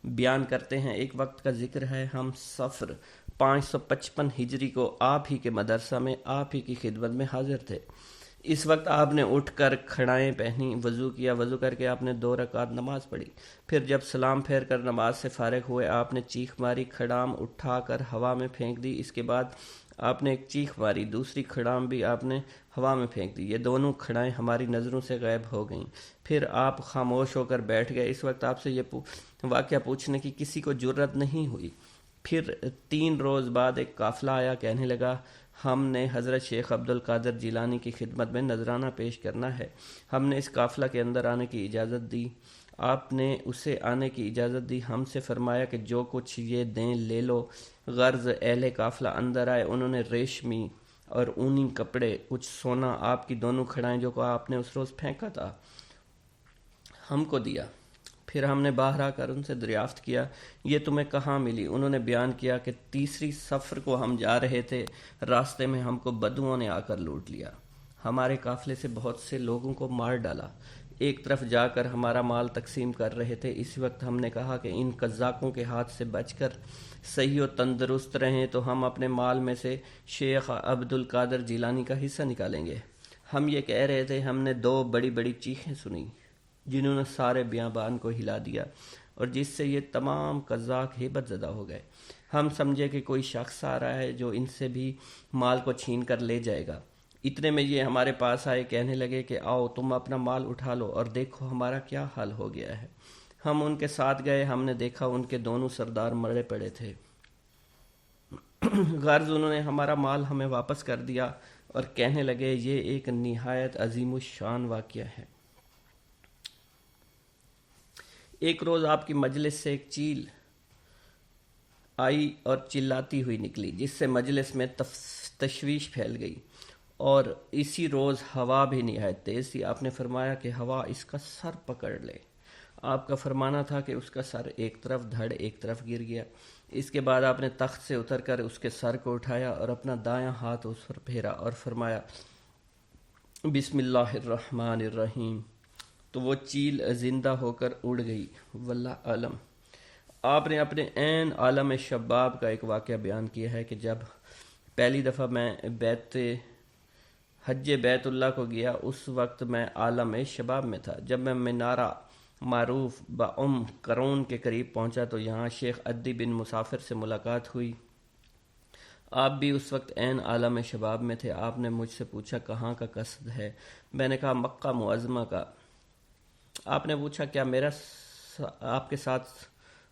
بیان کرتے ہیں ایک وقت کا ذکر ہے، ہم صفر 555 ہجری کو آپ ہی کے مدرسہ میں آپ ہی کی خدمت میں حاضر تھے۔ اس وقت آپ نے اٹھ کر کھڑائیں پہنی، وضو کیا، وضو کر کے آپ نے 2 رکعت نماز پڑھی، پھر جب سلام پھیر کر نماز سے فارغ ہوئے آپ نے چیخ ماری، کھڑام اٹھا کر ہوا میں پھینک دی، اس کے بعد آپ نے ایک چیخ ماری، دوسری کھڑام بھی آپ نے ہوا میں پھینک دی، یہ دونوں کھڑائیں ہماری نظروں سے غائب ہو گئیں، پھر آپ خاموش ہو کر بیٹھ گئے۔ اس وقت آپ سے یہ واقعہ پوچھنے کی کسی کو جرت نہیں ہوئی۔ پھر 3 روز بعد ایک قافلہ آیا، کہنے لگا ہم نے حضرت شیخ عبد القادر جیلانی کی خدمت میں نذرانہ پیش کرنا ہے۔ ہم نے اس قافلہ کے اندر آنے کی اجازت دی، آپ نے اسے آنے کی اجازت دی، ہم سے فرمایا کہ جو کچھ یہ دیں لے لو۔ غرض اہل قافلہ اندر آئے، انہوں نے ریشمی اور اونی کپڑے، کچھ سونا، آپ کی دونوں کھڑائیں جو کہ آپ نے اس روز پھینکا تھا ہم کو دیا۔ پھر ہم نے باہر آ کر ان سے دریافت کیا یہ تمہیں کہاں ملی؟ انہوں نے بیان کیا کہ تیسری سفر کو ہم جا رہے تھے، راستے میں ہم کو بدوؤں نے آ کر لوٹ لیا، ہمارے قافلے سے بہت سے لوگوں کو مار ڈالا، ایک طرف جا کر ہمارا مال تقسیم کر رہے تھے، اسی وقت ہم نے کہا کہ ان قزاقوں کے ہاتھ سے بچ کر صحیح و تندرست رہیں تو ہم اپنے مال میں سے شیخ عبد القادر جیلانی کا حصہ نکالیں گے۔ ہم یہ کہہ رہے تھے، ہم نے 2 بڑی بڑی چیخیں سنی جنہوں نے سارے بیابان کو ہلا دیا اور جس سے یہ تمام قزاق ہیبت زدہ ہو گئے۔ ہم سمجھے کہ کوئی شخص آ رہا ہے جو ان سے بھی مال کو چھین کر لے جائے گا۔ اتنے میں یہ ہمارے پاس آئے، کہنے لگے کہ آؤ تم اپنا مال اٹھا لو اور دیکھو ہمارا کیا حال ہو گیا ہے۔ ہم ان کے ساتھ گئے، ہم نے دیکھا ان کے دونوں سردار مرے پڑے تھے۔ غرض انہوں نے ہمارا مال ہمیں واپس کر دیا اور کہنے لگے یہ ایک نہایت عظیم الشان واقعہ ہے۔ ایک روز آپ کی مجلس سے ایک چیل آئی اور چلاتی ہوئی نکلی، جس سے مجلس میں تشویش پھیل گئی، اور اسی روز ہوا بھی نہایت تیز تھی۔ آپ نے فرمایا کہ ہوا اس کا سر پکڑ لے۔ آپ کا فرمانا تھا کہ اس کا سر ایک طرف، دھڑ ایک طرف گر گیا۔ اس کے بعد آپ نے تخت سے اتر کر اس کے سر کو اٹھایا اور اپنا دایاں ہاتھ اس پر پھیرا اور فرمایا بسم اللہ الرحمن الرحیم، تو وہ چیل زندہ ہو کر اڑ گئی۔ واللہ عالم۔ آپ نے اپنے عین عالم شباب کا ایک واقعہ بیان کیا ہے کہ جب پہلی دفعہ میں حج بیت اللہ کو گیا، اس وقت میں عالم شباب میں تھا۔ جب میں منارہ معروف کرون کے قریب پہنچا تو یہاں شیخ عدی بن مسافر سے ملاقات ہوئی۔ آپ بھی اس وقت عین عالم شباب میں تھے۔ آپ نے مجھ سے پوچھا کہاں کا قصد ہے؟ میں نے کہا مکہ معظمہ کا۔ آپ نے پوچھا کیا میرا آپ کے ساتھ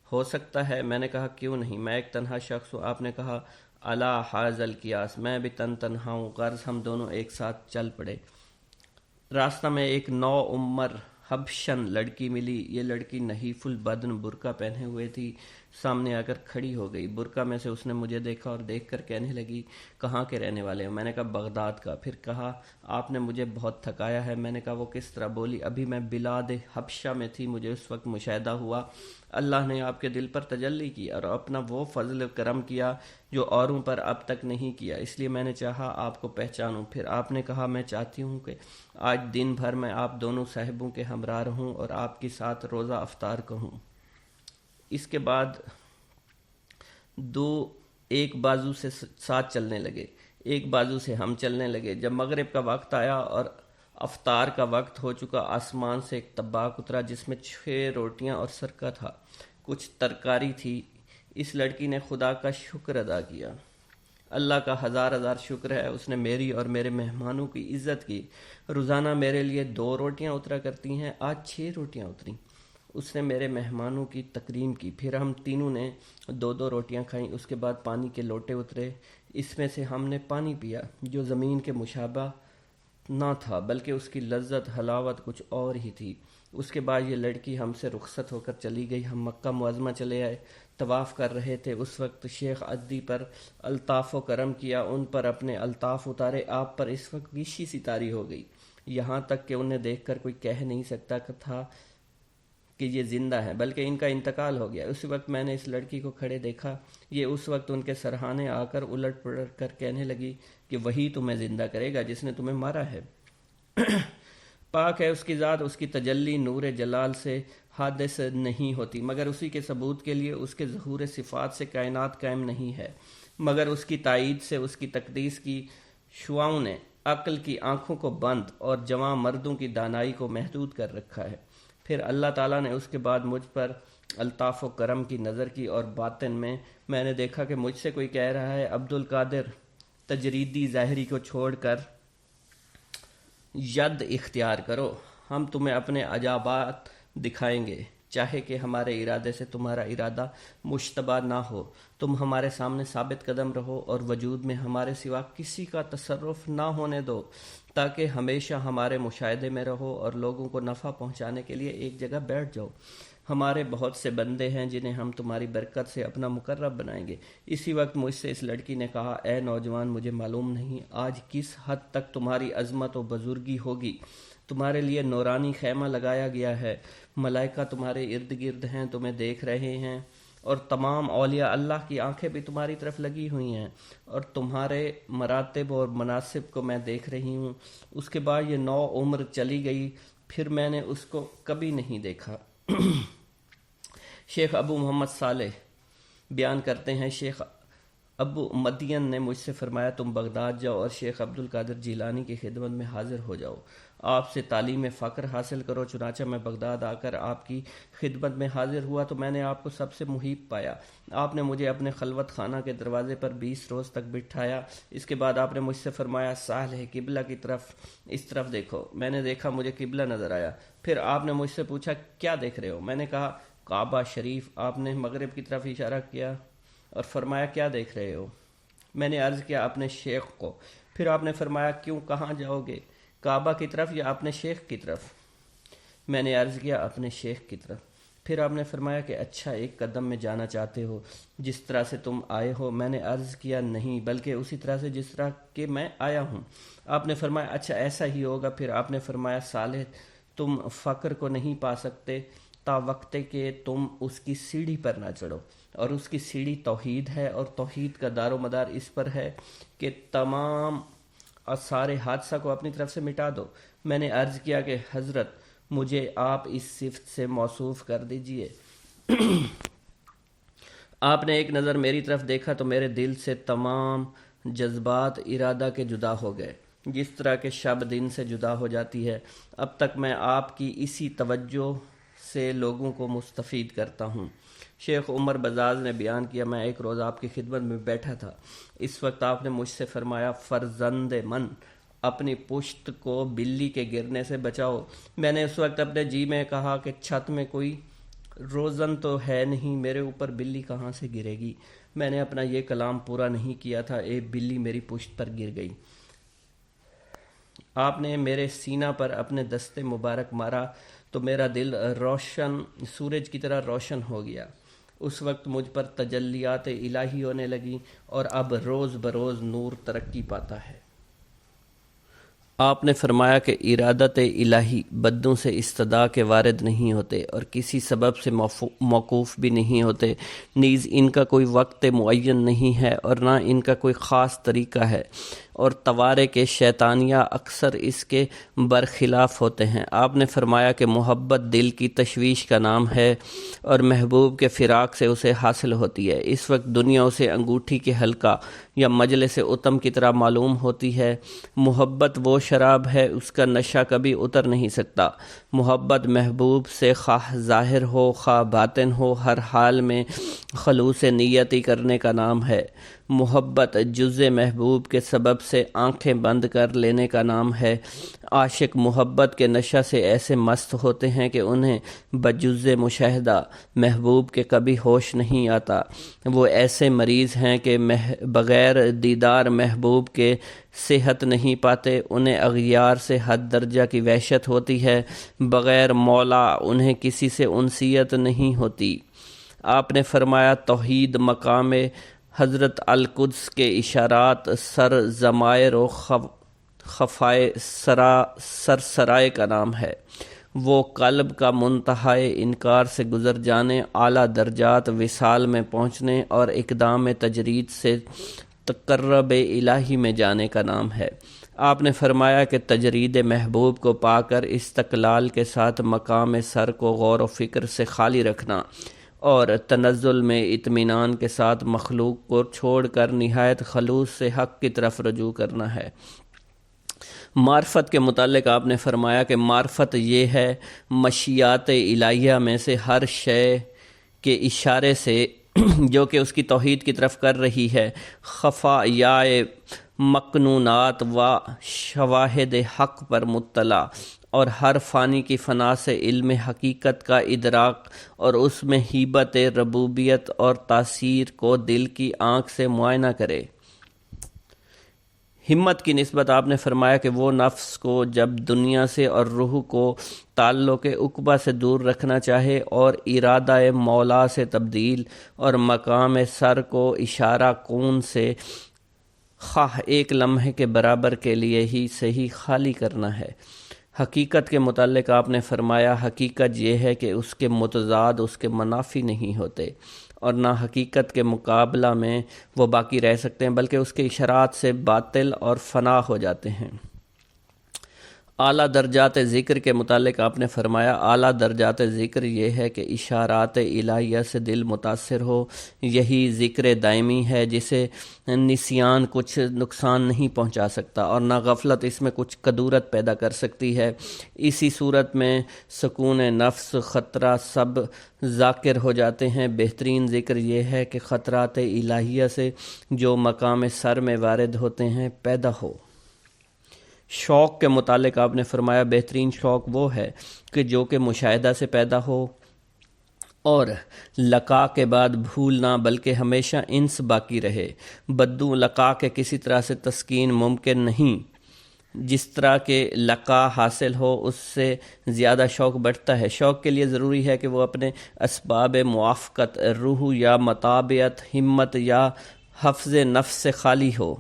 ہو سکتا ہے؟ میں نے کہا کیوں نہیں، میں ایک تنہا شخص ہوں۔ آپ نے کہا الا حاذ القیاس، میں بھی تنہا ہوں۔ غرض ہم دونوں ایک ساتھ چل پڑے۔ راستہ میں ایک 9 عمر حبشن لڑکی ملی۔ یہ لڑکی نحیف البدن برقع پہنے ہوئے تھی، سامنے آ کر کھڑی ہو گئی۔ برقع میں سے اس نے مجھے دیکھا اور دیکھ کر کہنے لگی کہاں کے رہنے والے ہو؟ میں نے کہا بغداد کا۔ پھر کہا آپ نے مجھے بہت تھکایا ہے۔ میں نے کہا وہ کس طرح؟ بولی ابھی میں بلاد حبشہ میں تھی، مجھے اس وقت مشاہدہ ہوا اللہ نے آپ کے دل پر تجلی کی اور اپنا وہ فضل و کرم کیا جو اوروں پر اب تک نہیں کیا، اس لیے میں نے چاہا آپ کو پہچانوں۔ پھر آپ نے کہا میں چاہتی ہوں کہ آج دن بھر میں آپ دونوں صاحبوں کے ہمراہ رہوں اور آپ کے ساتھ روزہ افطار کہوں۔ اس کے بعد ایک بازو سے ساتھ چلنے لگے، ایک بازو سے ہم چلنے لگے۔ جب مغرب کا وقت آیا اور افطار کا وقت ہو چکا، آسمان سے ایک طباق اترا جس میں 6 روٹیاں اور سرکہ تھا، کچھ ترکاری تھی۔ اس لڑکی نے خدا کا شکر ادا کیا۔ اللہ کا ہزار ہزار شکر ہے، اس نے میری اور میرے مہمانوں کی عزت کی۔ روزانہ میرے لیے 2 روٹیاں اترا کرتی ہیں، آج 6 روٹیاں اتریں۔ اس نے میرے مہمانوں کی تکریم کی۔ پھر ہم تینوں نے 2 روٹیاں کھائیں۔ اس کے بعد پانی کے لوٹے اترے، اس میں سے ہم نے پانی پیا جو زمین کے مشابہ نہ تھا بلکہ اس کی لذت حلاوت کچھ اور ہی تھی۔ اس کے بعد یہ لڑکی ہم سے رخصت ہو کر چلی گئی۔ ہم مکہ معظمہ چلے آئے، طواف کر رہے تھے۔ اس وقت شیخ عدی پر الطاف و کرم کیا، ان پر اپنے الطاف اتارے۔ آپ پر اس وقت ویشی سی طاری ہو گئی، یہاں تک کہ انہیں دیکھ کر کوئی کہہ نہیں سکتا تھا کہ یہ زندہ ہے، بلکہ ان کا انتقال ہو گیا۔ اسی وقت میں نے اس لڑکی کو کھڑے دیکھا، یہ اس وقت ان کے سرہانے آ کر الٹ پلٹ کر کہنے لگی کہ وہی تمہیں زندہ کرے گا جس نے تمہیں مارا ہے۔ پاک ہے اس کی ذات، اس کی تجلی نور جلال سے حادث نہیں ہوتی، مگر اسی کے ثبوت کے لیے اس کے ظہور صفات سے کائنات قائم نہیں ہے، مگر اس کی تائید سے اس کی تقدیس کی شعاؤں نے عقل کی آنکھوں کو بند اور جوان مردوں کی دانائی کو محدود کر رکھا ہے۔ پھر اللہ تعالیٰ نے اس کے بعد مجھ پر الطاف و کرم کی نظر کی، اور باطن میں نے دیکھا کہ مجھ سے کوئی کہہ رہا ہے عبد القادر تجریدی ظاہری کو چھوڑ کر ید اختیار کرو، ہم تمہیں اپنے عجائبات دکھائیں گے، چاہے کہ ہمارے ارادے سے تمہارا ارادہ مشتبہ نہ ہو، تم ہمارے سامنے ثابت قدم رہو اور وجود میں ہمارے سوا کسی کا تصرف نہ ہونے دو، تاکہ ہمیشہ ہمارے مشاہدے میں رہو اور لوگوں کو نفع پہنچانے کے لیے ایک جگہ بیٹھ جاؤ۔ ہمارے بہت سے بندے ہیں جنہیں ہم تمہاری برکت سے اپنا مقرب بنائیں گے۔ اسی وقت مجھ سے اس لڑکی نے کہا، اے نوجوان، مجھے معلوم نہیں آج کس حد تک تمہاری عظمت و بزرگی ہوگی۔ تمہارے لیے نورانی خیمہ لگایا گیا ہے، ملائکہ تمہارے ارد گرد ہیں، تمہیں دیکھ رہے ہیں، اور تمام اولیاء اللہ کی آنکھیں بھی تمہاری طرف لگی ہوئی ہیں، اور تمہارے مراتب اور مناصب کو میں دیکھ رہی ہوں۔ اس کے بعد یہ 9 عمر چلی گئی، پھر میں نے اس کو کبھی نہیں دیکھا۔ شیخ ابو محمد صالح بیان کرتے ہیں، شیخ ابو مدین نے مجھ سے فرمایا تم بغداد جاؤ اور شیخ عبد القادر جیلانی کی خدمت میں حاضر ہو جاؤ، آپ سے تعلیم فقر حاصل کرو۔ چنانچہ میں بغداد آ کر آپ کی خدمت میں حاضر ہوا تو میں نے آپ کو سب سے محیب پایا۔ آپ نے مجھے اپنے خلوت خانہ کے دروازے پر 20 روز تک بٹھایا۔ اس کے بعد آپ نے مجھ سے فرمایا، صالح قبلہ کی طرف، اس طرف دیکھو۔ میں نے دیکھا، مجھے قبلہ نظر آیا۔ پھر آپ نے مجھ سے پوچھا کیا دیکھ رہے ہو؟ میں نے کہا کعبہ شریف۔ آپ نے مغرب کی طرف اشارہ کیا اور فرمایا کیا دیکھ رہے ہو؟ میں نے عرض کیا اپنے شیخ کو۔ پھر آپ نے فرمایا کیوں، کہاں جاؤ گے، کعبہ کی طرف یا اپنے شیخ کی طرف؟ میں نے عرض کیا اپنے شیخ کی طرف۔ پھر آپ نے فرمایا کہ اچھا ایک قدم میں جانا چاہتے ہو جس طرح سے تم آئے ہو؟ میں نے عرض کیا نہیں، بلکہ اسی طرح سے جس طرح کہ میں آیا ہوں۔ آپ نے فرمایا اچھا ایسا ہی ہوگا۔ پھر آپ نے فرمایا صالح تم فقر کو نہیں پا سکتے تا وقت کہ تم اس کی سیڑھی پر نہ چڑھو، اور اس کی سیڑھی توحید ہے، اور توحید کا دار و مدار اس پر ہے کہ تمام سارے حادثہ کو اپنی طرف سے مٹا دو۔ میں نے عرض کیا کہ حضرت مجھے آپ اس صفت سے موصوف کر دیجئے۔ آپ نے ایک نظر میری طرف دیکھا تو میرے دل سے تمام جذبات ارادہ کے جدا ہو گئے، جس طرح کہ شب دن سے جدا ہو جاتی ہے۔ اب تک میں آپ کی اسی توجہ سے لوگوں کو مستفید کرتا ہوں۔ شیخ عمر بزاز نے بیان کیا، میں ایک روز آپ کی خدمت میں بیٹھا تھا، اس وقت آپ نے مجھ سے فرمایا فرزند من، اپنی پشت کو بلی کے گرنے سے بچاؤ۔ میں نے اس وقت اپنے جی میں کہا کہ چھت میں کوئی روزن تو ہے نہیں، میرے اوپر بلی کہاں سے گرے گی؟ میں نے اپنا یہ کلام پورا نہیں کیا تھا، ایک بلی میری پشت پر گر گئی۔ آپ نے میرے سینہ پر اپنے دستے مبارک مارا تو میرا دل روشن سورج کی طرح روشن ہو گیا۔ اس وقت مجھ پر تجلیات الہی ہونے لگی، اور اب روز بروز نور ترقی پاتا ہے۔ آپ نے فرمایا کہ ارادت الہی بدوں سے استدعا کے وارد نہیں ہوتے اور کسی سبب سے موقوف بھی نہیں ہوتے، نیز ان کا کوئی وقت معین نہیں ہے اور نہ ان کا کوئی خاص طریقہ ہے، اور توارے کے شیطانیہ اکثر اس کے برخلاف ہوتے ہیں۔ آپ نے فرمایا کہ محبت دل کی تشویش کا نام ہے اور محبوب کے فراق سے اسے حاصل ہوتی ہے۔ اس وقت دنیا اسے انگوٹھی کے حلقہ یا مجلس اتم کی طرح معلوم ہوتی ہے۔ محبت وہ شراب ہے، اس کا نشہ کبھی اتر نہیں سکتا۔ محبت محبوب سے خواہ ظاہر ہو خواہ باطن ہو، ہر حال میں خلوص نیتی کرنے کا نام ہے۔ محبت جز محبوب کے سبب سے آنکھیں بند کر لینے کا نام ہے۔ عاشق محبت کے نشہ سے ایسے مست ہوتے ہیں کہ انہیں بجز مشاہدہ محبوب کے کبھی ہوش نہیں آتا۔ وہ ایسے مریض ہیں کہ بغیر دیدار محبوب کے صحت نہیں پاتے، انہیں اغیار سے حد درجہ کی وحشت ہوتی ہے، بغیر مولا انہیں کسی سے انسیت نہیں ہوتی۔ آپ نے فرمایا توحید مقام حضرت القدس کے اشارات سر ضمائر و خفائے سرسرائے کا نام ہے۔ وہ قلب کا منتہائے انکار سے گزر جانے، اعلیٰ درجات وصال میں پہنچنے اور اقدام تجرید سے تقرب الہی میں جانے کا نام ہے۔ آپ نے فرمایا کہ تجرید محبوب کو پا کر استقلال کے ساتھ مقام سر کو غور و فکر سے خالی رکھنا اور تنزل میں اطمینان کے ساتھ مخلوق کو چھوڑ کر نہایت خلوص سے حق کی طرف رجوع کرنا ہے۔ معرفت کے متعلق آپ نے فرمایا کہ معرفت یہ ہے مشیات الہیہ میں سے ہر شے کے اشارے سے جو کہ اس کی توحید کی طرف کر رہی ہے، خفایاء مکنونات و شواہد حق پر مطلع، اور ہر فانی کی فنا سے علم حقیقت کا ادراک اور اس میں ہیبت ربوبیت اور تاثیر کو دل کی آنکھ سے معائنہ کرے۔ ہمت کی نسبت آپ نے فرمایا کہ وہ نفس کو جب دنیا سے اور روح کو تعلق عقبہ سے دور رکھنا چاہے اور ارادہ مولا سے تبدیل اور مقام سر کو اشارہ کون سے خواہ ایک لمحے کے برابر کے لیے ہی صحیح خالی کرنا ہے۔ حقیقت کے متعلق آپ نے فرمایا حقیقت یہ ہے کہ اس کے متضاد اس کے منافی نہیں ہوتے اور نہ حقیقت کے مقابلہ میں وہ باقی رہ سکتے ہیں بلکہ اس کے اشارات سے باطل اور فنا ہو جاتے ہیں۔ اعلیٰ درجات ذکر کے متعلق آپ نے فرمایا اعلیٰ درجات ذکر یہ ہے کہ اشارات الہیہ سے دل متاثر ہو، یہی ذکر دائمی ہے جسے نسیان کچھ نقصان نہیں پہنچا سکتا اور نہ غفلت اس میں کچھ کدورت پیدا کر سکتی ہے۔ اسی صورت میں سکون نفس خطرہ سب ذاکر ہو جاتے ہیں۔ بہترین ذکر یہ ہے کہ خطرات الہیہ سے جو مقام سر میں وارد ہوتے ہیں پیدا ہو۔ شوق کے متعلق آپ نے فرمایا بہترین شوق وہ ہے کہ جو کہ مشاہدہ سے پیدا ہو اور لقاء کے بعد بھول نہ بلکہ ہمیشہ انس باقی رہے۔ بدو لقاء کے کسی طرح سے تسکین ممکن نہیں، جس طرح کہ لقاء حاصل ہو اس سے زیادہ شوق بڑھتا ہے۔ شوق کے لیے ضروری ہے کہ وہ اپنے اسباب موافقت، روح یا مطابعت، ہمت یا حفظ نفس سے خالی ہو۔